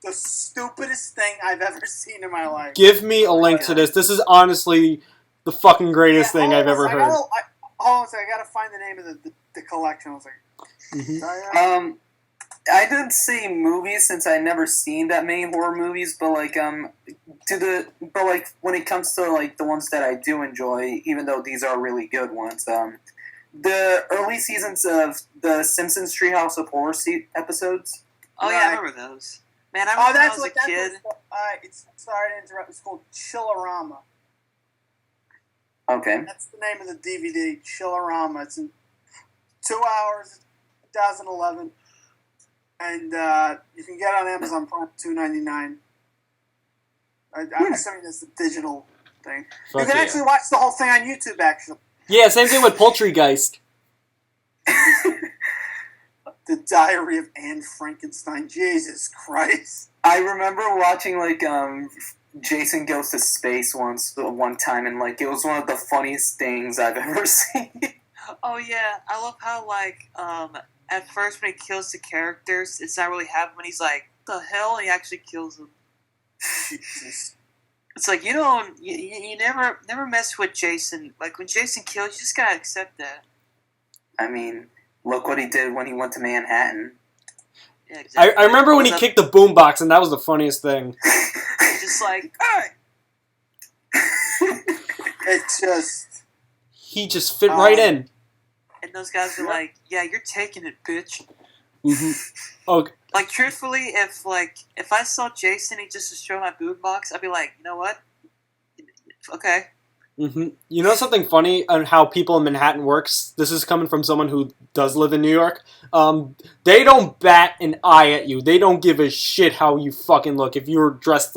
the stupidest thing I've ever seen in my life. Give me a link to this. This is honestly the fucking greatest thing I've ever heard. Hold on a second. I gotta find the name of the collection. I was like, I didn't see movies since I never seen that many horror movies, but when it comes to the ones that I do enjoy, even though these are really good ones, the early seasons of the Simpsons Treehouse of Horror episodes. Oh yeah, I remember those. Man, I remember when I was a kid. Sorry to interrupt. It's called Chillerama. Okay. That's the name of the DVD, Chillerama. It's in 2 hours, 2011. And you can get it on Amazon Prime $2.99. I'm assuming that's the digital thing. You can actually watch the whole thing on YouTube, actually. Yeah, same thing with Poultrygeist. The Diary of Anne Frankenstein. Jesus Christ. I remember watching Jason Goes to Space one time, and it was one of the funniest things I've ever seen. Oh yeah, I love how at first when he kills the characters, it's not really happening. When he's like, "The hell," and he actually kills them. It's like you never mess with Jason. Like when Jason kills, you just gotta accept that. I mean, look what he did when he went to Manhattan. Yeah, exactly. I remember when he kicked the boombox, and that was the funniest thing. Just like, it's just he just fit right in. And those guys were like, "Yeah, you're taking it, bitch." Mm-hmm. Okay. Like truthfully, if I saw Jason, he just show my boombox, I'd be like, you know what? Okay. Mm-hmm. You know something funny on how people in Manhattan works? This is coming from someone who does live in New York. They don't bat an eye at you. They don't give a shit how you fucking look. If you're dressed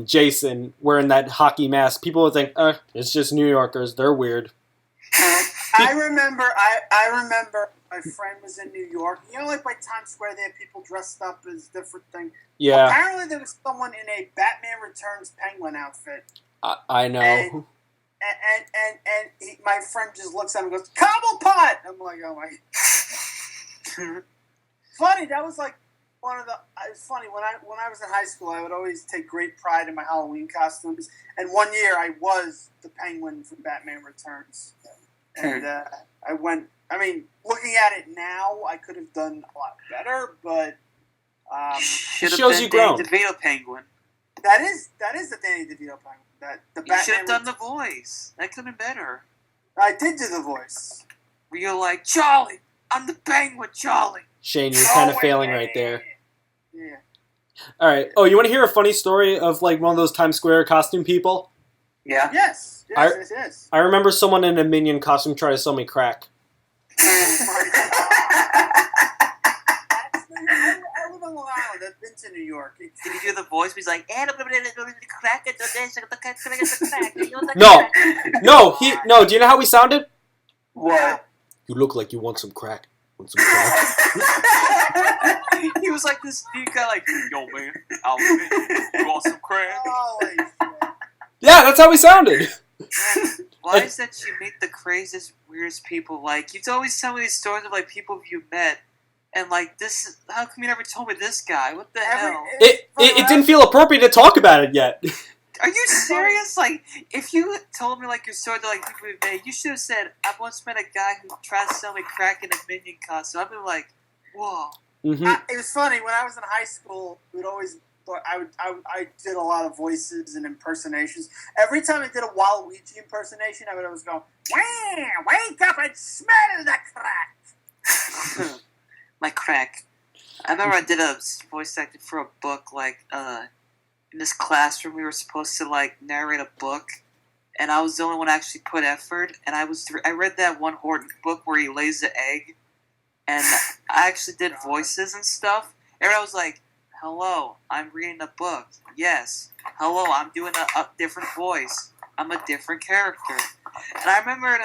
Jason wearing that hockey mask, people would think, it's just New Yorkers. They're weird. I remember my friend was in New York. You know, by Times Square, they have people dressed up as different things. Yeah. Apparently, there was someone in a Batman Returns penguin outfit. I know. And my friend just looks at him and goes, "Cobblepot!" I'm like, oh my god. Funny, that was one of the. It's funny when I was in high school, I would always take great pride in my Halloween costumes. And one year, I was the Penguin from Batman Returns, and I went. I mean, looking at it now, I could have done a lot better, but should have shows been you grown. Danny DeVito Penguin. That is the Danny DeVito Penguin. You should have done the voice. That could have been better. I did do the voice. Where you're like, "Charlie, I'm the Penguin, Charlie." Shane, you're kind of failing right there. Yeah. All right. Oh, you want to hear a funny story of one of those Times Square costume people? Yeah. Yes. Yes. I remember someone in a Minion costume try to sell me crack. I live on Long Island. I've been to New York. Did he do the voice? He's like, crack. No. No. Do you know how he sounded? What? You look like you want some crack. Want some crack? He was like this deep guy, like, yo man, you want some crack? Holy shit. Yeah, that's how he sounded. Why is that you meet the craziest, weirdest people? Like, you always tell me these stories of like people you met, and like this. How come you never told me this guy? What the hell? It didn't feel appropriate to talk about it yet. Are you serious? Like, if you told me like your story to like people you met, you should have said, "I once met a guy who tried to sell me crack in a Minion costume." I'd be like, "Whoa." Mm-hmm. It was funny when I was in high school. I did a lot of voices and impersonations. Every time I did a Waluigi impersonation, I would always go, "Wah, wake up and smell the crack." My crack. I remember I did a voice acting for a book, like, in this classroom we were supposed to, like, narrate a book, and I was the only one who actually put effort, and I read that one Horton book where he lays the egg, and I actually did voices and stuff. Everyone was like, hello, I'm reading a book. Yes. Hello, I'm doing a different voice. I'm a different character. And I remember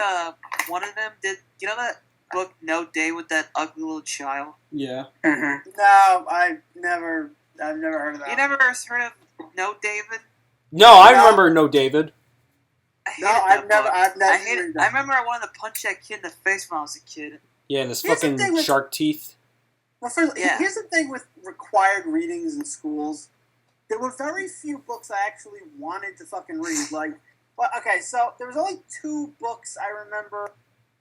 one of them did, you know that book No Day with that ugly little child? Yeah. Mm-hmm. No, I've never heard of that. You never heard of No David? No, I remember No David. I've never read that. I remember I wanted to punch that kid in the face when I was a kid. Yeah, and his Here's the fucking thing with- shark teeth. Well, first, Yeah. here's the thing with required readings in schools. There were very few books I actually wanted to fucking read. Okay, so there was only 2 books I remember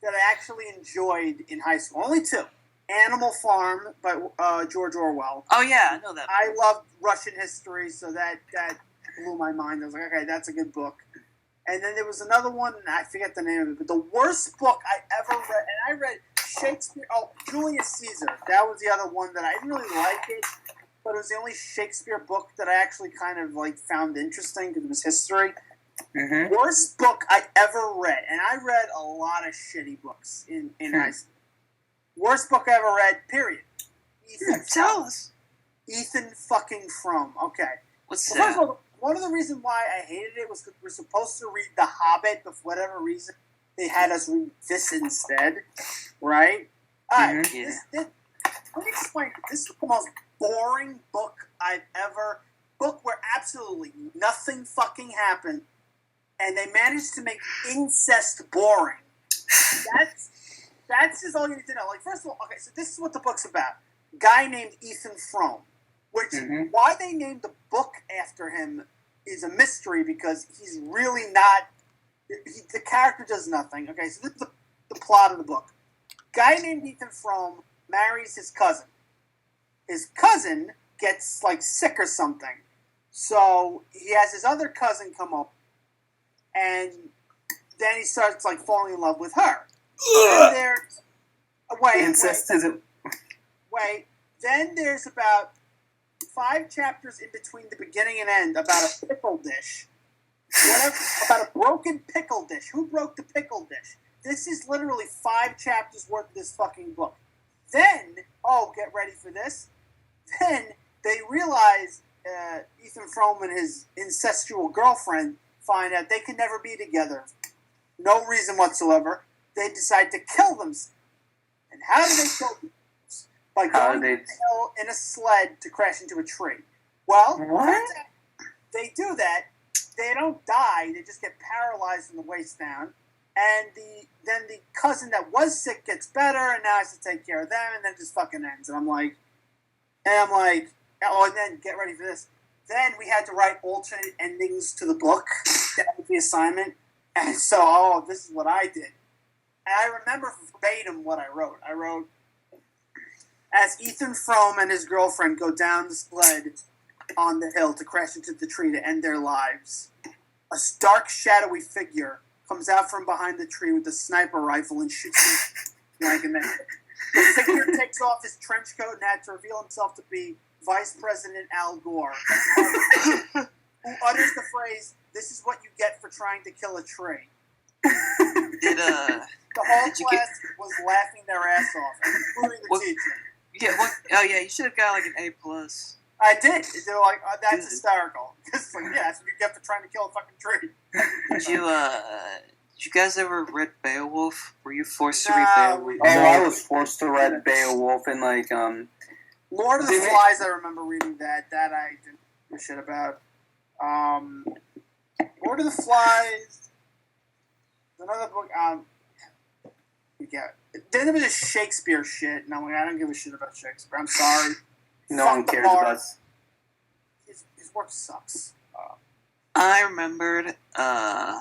that I actually enjoyed in high school. Only 2. Animal Farm by George Orwell. Oh yeah, I know that. I loved Russian history, so that blew my mind. I was like, okay, that's a good book. And then there was another one, and I forget the name of it, but the worst book I ever read, and I read Shakespeare, Julius Caesar. That was the other one that I didn't really like it, but it was the only Shakespeare book that I actually kind of like found interesting because it was history. Mm-hmm. Worst book I ever read, and I read a lot of shitty books in high school. Worst book I ever read, period. Tell us. Ethan fucking Frome. Okay. What's Well, first that? of all, one of the reasons why I hated it was because we were supposed to read The Hobbit, but for whatever reason, they had us read this instead, right? All right, Mhm. Yeah. let me explain. This is the most boring book I've ever... Book where absolutely nothing fucking happened, and they managed to make incest boring. That's just all you need to know. Like, first of all, okay, so this is what the book's about. Guy named Ethan Frome, which, why they named the book after him is a mystery because he's really not... the character does nothing. Okay, so this is the plot of the book. Guy named Ethan Frome marries his cousin. His cousin gets, like, sick or something. So he has his other cousin come up, and then he starts, like, falling in love with her. And there's... Incest isn't... Wait, then there's about 5 chapters in between the beginning and end about a pickle dish. About a broken pickle dish. Who broke the pickle dish? This is literally 5 chapters worth of this fucking book. Then, get ready for this. Then they realize Ethan Frome and his incestual girlfriend find out they can never be together. No reason whatsoever. They decide to kill themselves. And how do they kill themselves? By going to hell in a sled to crash into a tree. Well, What? they do that. They don't die. They just get paralyzed from the waist down. And then the cousin that was sick gets better, and now has to take care of them, and then it just fucking ends. And I'm like, and then get ready for this. Then we had to write alternate endings to the book. That was the assignment. And so, this is what I did. And I remember verbatim what I wrote. I wrote, as Ethan Frome and his girlfriend go down the sled on the hill to crash into the tree to end their lives, a dark, shadowy figure comes out from behind the tree with a sniper rifle and shoots him like a man. The figure takes off his trench coat and had to reveal himself to be Vice President Al Gore. And who utters the phrase, "This is what you get for trying to kill a tree." Did The whole class was laughing their ass off, including the teacher. Yeah. What? Oh yeah. You should have got like an A+. I did. They're like, oh, "That's hysterical." It's like, yeah, that's what you get for trying to kill a fucking tree. Did you guys ever read Beowulf? Were you forced to read Beowulf? Oh, I was forced to read Beowulf and like Lord of the Flies. I remember reading that. That I didn't give a shit about. Lord of the Flies. Another book. Then there was a Shakespeare shit, and I'm like, I don't give a shit about Shakespeare. I'm sorry. No one cares about. His work sucks. I remembered. I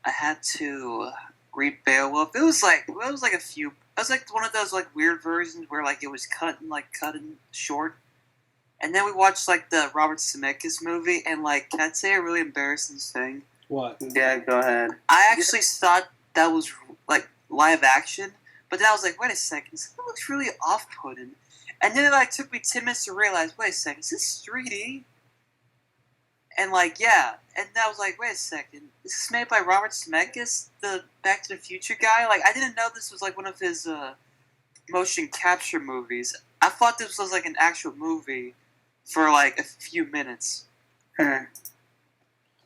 had to read Beowulf. It was like a few. It was like one of those like weird versions where like it was cut in short. And then we watched like the Robert Zemeckis movie, and like, can I say a really embarrassing thing? What? Yeah, go ahead. I actually thought that was like live action, but then I was like, wait a second, this looks really off-putting. And then it like took me 10 minutes to realize, wait a second, is this 3D? And like, yeah, and I was like, wait a second, is this made by Robert Zemeckis, the Back to the Future guy? Like, I didn't know this was like one of his motion capture movies. I thought this was like an actual movie for like a few minutes. Yeah.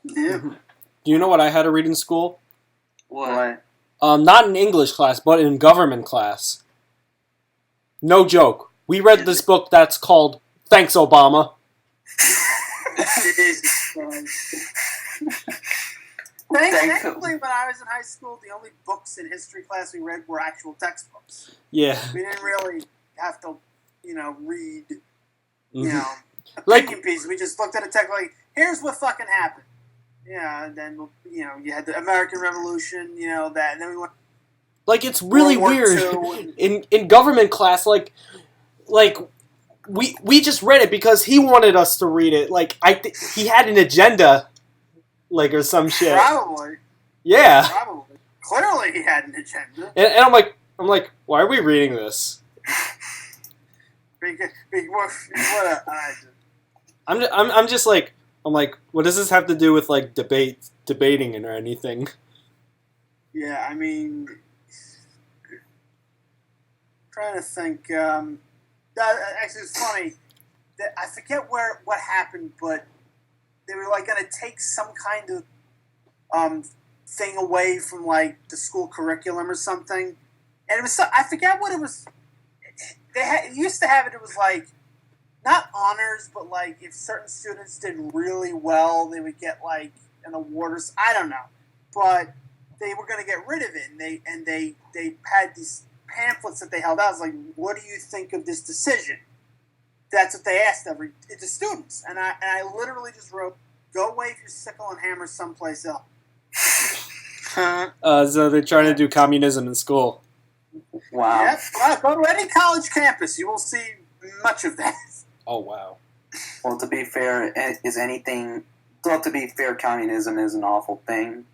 Do you know what I had to read in school? What? Not in English class, but in government class. No joke. We read this book that's called Thanks, Obama. Jesus Christ. Thankfully, when I was in high school, the only books in history class we read were actual textbooks. Yeah. We didn't really have to, read, Like, opinion pieces. We just looked at a text like, here's what fucking happened. Yeah, and then, you had the American Revolution, that, and then we went... Like, it's really weird. In government class, like we just read it because he wanted us to read it. Like, he had an agenda, like, or some shit. Probably. Yeah. Probably. Clearly he had an agenda. And I'm like, why are we reading this? I'm just like, what does this have to do with like debating or anything? Yeah, I mean, trying to think. Actually, it's funny. I forget what happened, but they were like going to take some kind of thing away from like the school curriculum or something, and it was I forget what it was. They used to have it. It was like not honors, but like if certain students did really well, they would get like an award or I don't know, but they were going to get rid of it, and they had these pamphlets that they held out. I was like, what do you think of this decision? That's what they asked the students, and I literally just wrote, go wave your sickle and hammer someplace else. So they're trying to do communism in school. Wow. Yep. Well, go to any college campus. You will see much of that. Oh, wow. Well, to be fair, communism is an awful thing.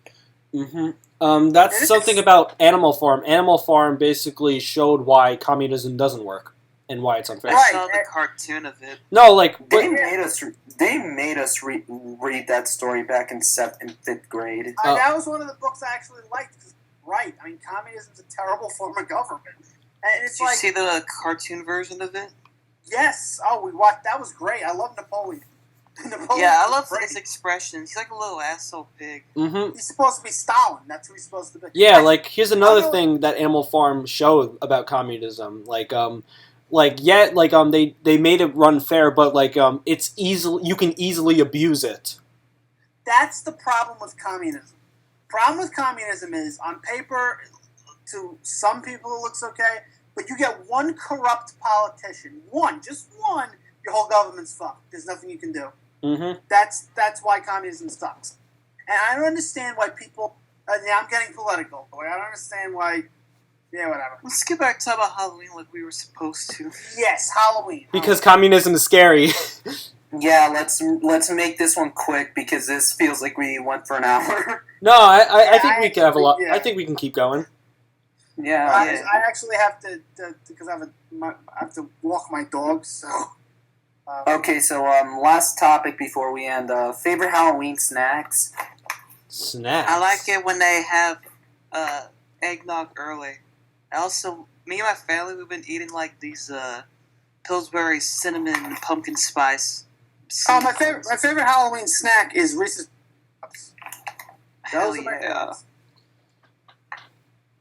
Mm-hmm. That's something about Animal Farm. Animal Farm basically showed why communism doesn't work and why it's unfair. I saw the cartoon of it. No, like... They made us read that story back in 5th grade. That was one of the books I actually liked. Right. I mean, communism's a terrible form of government. And it's Did you see the cartoon version of it? Yes. Oh, we watched. That was great. I love Napoleon. Yeah, I love his expressions. He's like a little asshole pig. Mm-hmm. He's supposed to be Stalin. That's who he's supposed to be. Yeah, like, here's another thing that Animal Farm showed about communism. They made it run fair, but, you can easily abuse it. That's the problem with communism. Problem with communism is, on paper, to some people it looks okay, but you get one corrupt politician, just one, your whole government's fucked. There's nothing you can do. Mm-hmm. That's why communism sucks. And I don't understand why people... I'm getting political. I don't understand why... Yeah, whatever. Let's get back to about Halloween like we were supposed to. Yes, Halloween. Because communism is scary. Yeah, let's make this one quick because this feels like we went for an hour. No, I think we can have a lot. Yeah. I think we can keep going. Yeah. I actually have to because I have to walk my dog, so... Okay, so last topic before we end. Favorite Halloween snacks? Snacks. I like it when they have eggnog early. Also, me and my family, we've been eating like these Pillsbury cinnamon pumpkin spice. My favorite Halloween snack is Reese's Puffs. Hell Those are my yeah. favorites.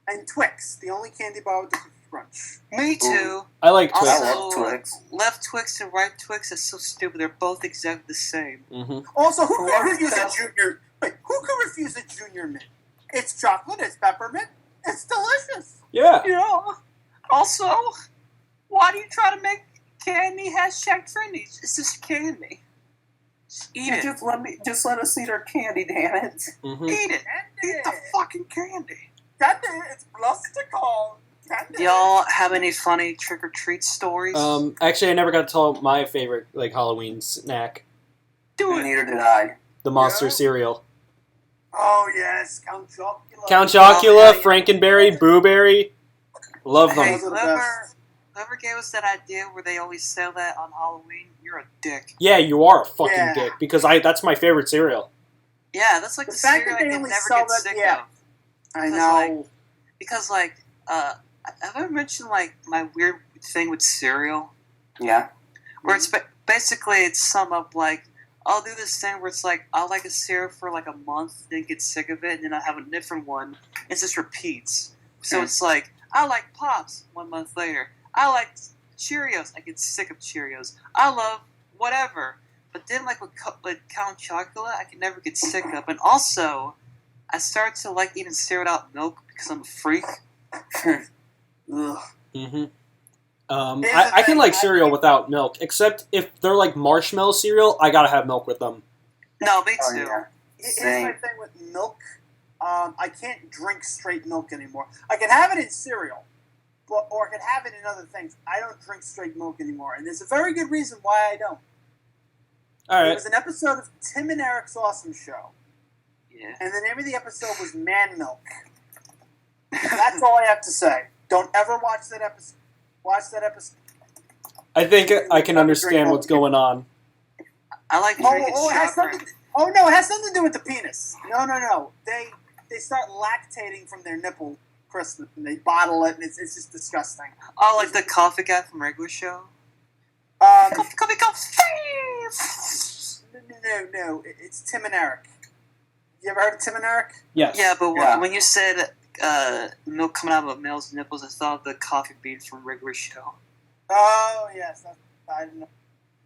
And Twix, the only candy bar with the cookie crunch. Me too. I like Twix. I love Twix. Left Twix and right Twix is so stupid. They're both exactly the same. Mm-hmm. Also, who can refuse a junior? Wait, who can refuse a junior mint? It's chocolate. It's peppermint. It's delicious. Yeah. Yeah. Also, why do you try to make candy #trendy? It's just candy. Just eat it. Just let us eat our candy, damn it. Mm-hmm. Eat it. Eat the fucking candy. Candy, it's plastical. Candy. Do y'all have any funny trick or treat stories? Actually, I never got to tell my favorite Halloween snack, Do it. Neither did I. the Monster Yeah. cereal. Oh yes, Count Chocula. Count Chocula, Oh, yeah. Frankenberry, Booberry. Love them. Hey, Those are the best. whoever gave us that idea where they always sell that on Halloween, you're a dick. Yeah, you are a fucking Yeah. dick because that's my favorite cereal. Yeah, that's like The the, fact cereal that I they can only never sell get that- sick yeah. of. I Because, know. Because, like, have I ever mentioned, like, my weird thing with cereal? Yeah. Where it's basically, it's sum up, like, I'll do this thing where it's like, I'll like a cereal for like a month, then get sick of it, and then I'll have a different one. It just repeats. So it's like, I like Pops 1 month later. I like Cheerios. I get sick of Cheerios. I love whatever. But then, like, with Count Chocula, I can never get sick of. And also, I started to like eating cereal without milk because I'm a freak. Ugh. Mm-hmm. Here's I the can thing, like I cereal think- without milk, except if they're like marshmallow cereal, I gotta have milk with them. No, me Oh, too. yeah. Here's Same. my thing with milk. I can't drink straight milk anymore. I can have it in cereal, or I can have it in other things. I don't drink straight milk anymore, and there's a very good reason why I don't. All There right. was an episode of Tim and Eric's Awesome Show, Yeah. and the name of the episode was Man Milk. That's all I have to say. Don't ever watch that episode. Watch that episode. I think I can understand what's going on. I like drinking It has chocolate. something. Oh no, it has something to do with the penis. No. They start lactating from their nipple, Christmas, and they bottle it, and it's just disgusting. Oh, like the coffee guy from Regular Show? Um, Coffee. no, it's Tim and Eric. You ever heard of Tim and Eric? Yes. Yeah, but Yeah. when you said milk coming out of a male's nipples, I thought of the coffee bean from Regular Show. Oh yes, I didn't know.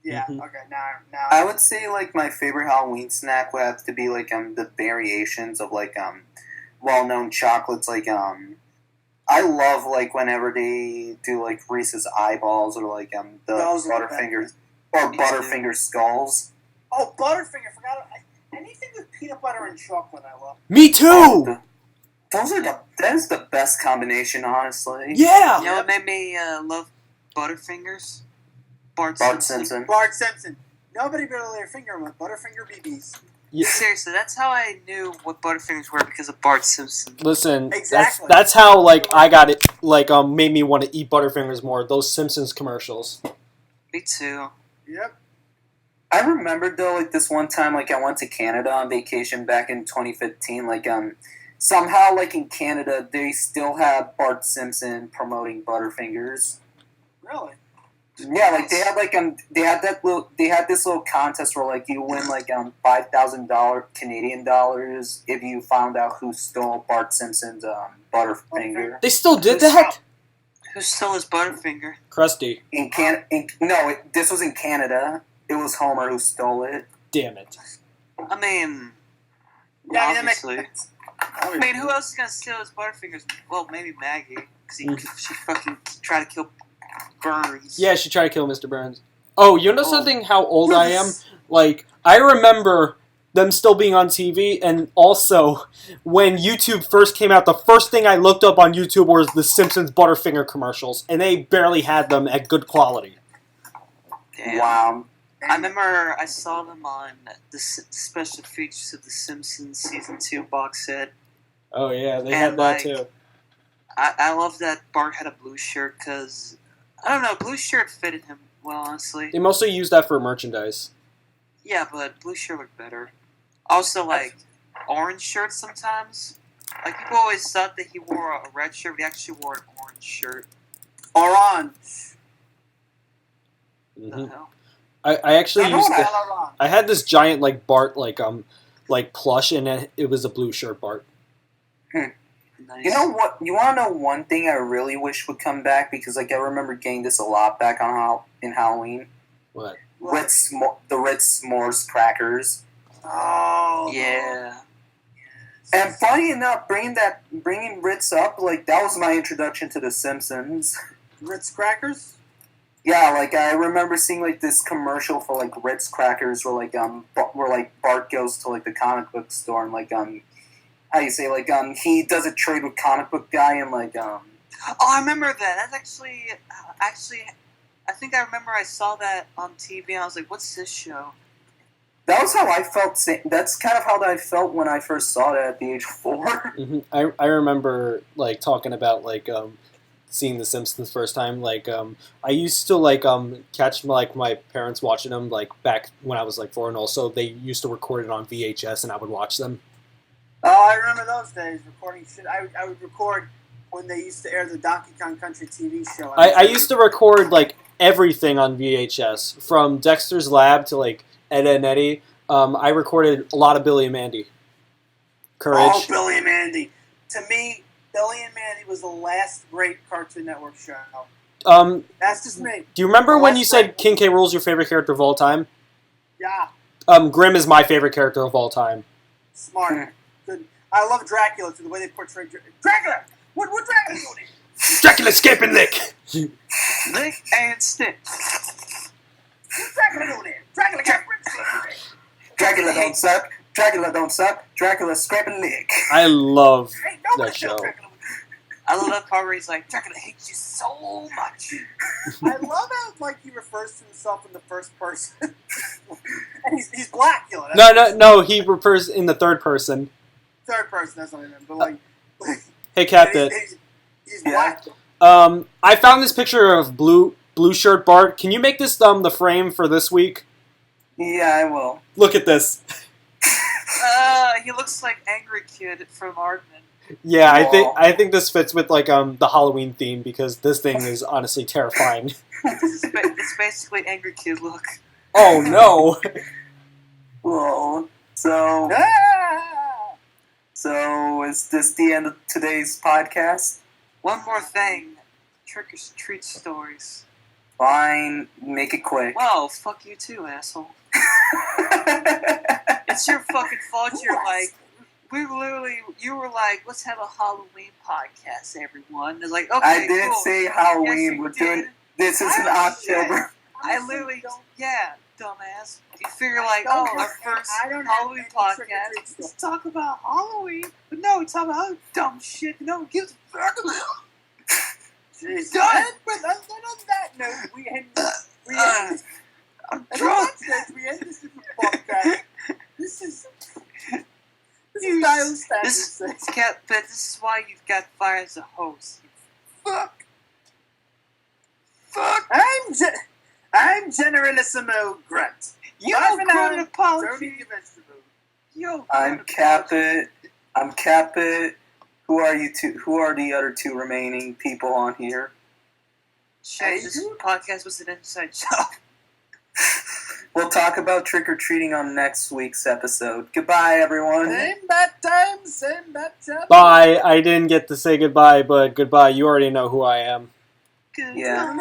Yeah. Mhm. Okay. Now. I would say like my favorite Halloween snack would have to be like the variations of like well-known chocolates like I love like whenever they do like Reese's eyeballs or like the Those are the Butterfingers or Me Butterfinger skulls. Oh, Butterfinger. Forgot. Anything with peanut butter and chocolate, I love. Me too. That is the best combination, honestly. Yeah. You know what made me love Butterfingers? Bart Bart Simpson. Simpson. Bart Simpson. Nobody better lay their finger on my Butterfinger BBs. Yeah. Seriously, that's how I knew what Butterfingers were, because of Bart Simpson. Listen, Exactly. that's how like I got it. Like made me want to eat Butterfingers more. Those Simpsons commercials. Me too. Yep. I remember though, like this one time, like I went to Canada on vacation back in 2015. Like somehow, like in Canada, they still have Bart Simpson promoting Butterfingers. Really. Yeah, like they had this little contest where like you win like $5,000 Canadian dollars if you found out who stole Bart Simpson's Butterfinger. They still did that. Who stole his Butterfinger? Krusty. This was in Canada. It was Homer who stole it. Damn it. I mean, Yeah, I mean, that makes obviously. sense. I mean, who else is gonna steal his Butterfingers? Well, maybe Maggie, because she fucking tried to kill Burns. Yeah, she tried to kill Mr. Burns. Oh, you know Oh. something? How old I am? Like, I remember them still being on TV, and also when YouTube first came out, the first thing I looked up on YouTube was the Simpsons Butterfinger commercials, and they barely had them at good quality. Damn. Wow. I remember I saw them on the special features of The Simpsons Season 2 box set. Oh yeah, they And, had that like, too. I love that Bart had a blue shirt because, I don't know, blue shirt fitted him well, honestly. They mostly use that for merchandise. Yeah, but blue shirt looked better. Also, like, orange shirts sometimes. Like, people always thought that he wore a red shirt, but he actually wore an orange shirt. Orange. What Mm-hmm. the hell? I actually used to, Orange. I had this giant like Bart like plush, and it was a blue shirt Bart. Nice. You know what? You want to know one thing I really wish would come back, because like I remember getting this a lot back on in Halloween. What? The Red S'mores crackers. Oh. Yeah. And funny enough, bringing Ritz up, like that was my introduction to The Simpsons. Ritz crackers. Yeah, like I remember seeing like this commercial for like Ritz crackers, where Bart goes to like the comic book store and like how you say, like he does a trade with comic book guy, and like Oh, I remember that. That's actually, I think I remember I saw that on TV, and I was like, what's this show? that was how I felt. That's kind of how I felt when I first saw it at the age of 4. Mm-hmm. I remember like talking about like seeing The Simpsons first time. Like I used to like catch like my parents watching them like back when I was like 4, and also they used to record it on VHS, and I would watch them. Oh, I remember those days recording shit. I would record when they used to air the Donkey Kong Country TV show. I used to record like everything on VHS, from Dexter's Lab to like Ed, Ed and Eddie. I recorded a lot of Billy and Mandy. Courage. Oh, Billy and Mandy. To me, Billy and Mandy was the last great Cartoon Network show. That's just me. Do you remember The when last you said great- King K. Rool's your favorite character of all time? Yeah, Grimm is my favorite character of all time. smart. Good. I love Dracula too. The way they portray Dracula. What Dracula doing? Dracula skip and lick! Lick and stick. What's Dracula doing there? Dracula got Prince. Dracula don't suck. Dracula don't suck. Dracula scrape and lick. I love Ain't nobody that kill show. Dracula. I love that part where he's like, Dracula hates you so much. I love how like he refers to himself in the first person, and he's Blackula. No, he refers in the third person. Third person. That's what I meant. But like, Hey, CatBit. he's Yeah. Blackula. I found this picture of blue shirt Bart. Can you make this the frame for this week? Yeah, I will. Look at this. He looks like Angry Kid from Aardman. Yeah, Aw. I think this fits with like the Halloween theme, because this thing is honestly terrifying. It's basically Angry Kid look. Oh no! Well, Ah! so is this the end of today's podcast? One more thing. Trick or treat stories. Fine, make it quick. Whoa, fuck you too, asshole. It's your fucking fault. You're like, you were like, let's have a Halloween podcast, everyone. It's like, okay, I didn't cool. say Halloween. Yes, you We're did. doing this is in October. I literally, yeah, dumbass. You figure like, I don't oh, our first I don't have Halloween any podcast. trick-or-treat Let's stuff. talk about Halloween. But no, we talk about other dumb shit. No one gives a fuck. Jeez. Done. And on that note, we end I'm and drunk. on that note, we end this podcast. This is Dial This Standard. cat, but this is why you've got fired as a host. You fuck. I'm Generalissimo Grunt. You Bye don't for grow now. an Throw apology. me a vegetable. Yo, I'm CatBit. I'm CatBit. Who are you two? Who are the other 2 remaining people on here? Shit, this podcast was an inside job. We'll talk about trick-or-treating on next week's episode. Goodbye, everyone. Same bat time, same bat channel. Bye. I didn't get to say goodbye, but goodbye. You already know who I am. Good Yeah. night.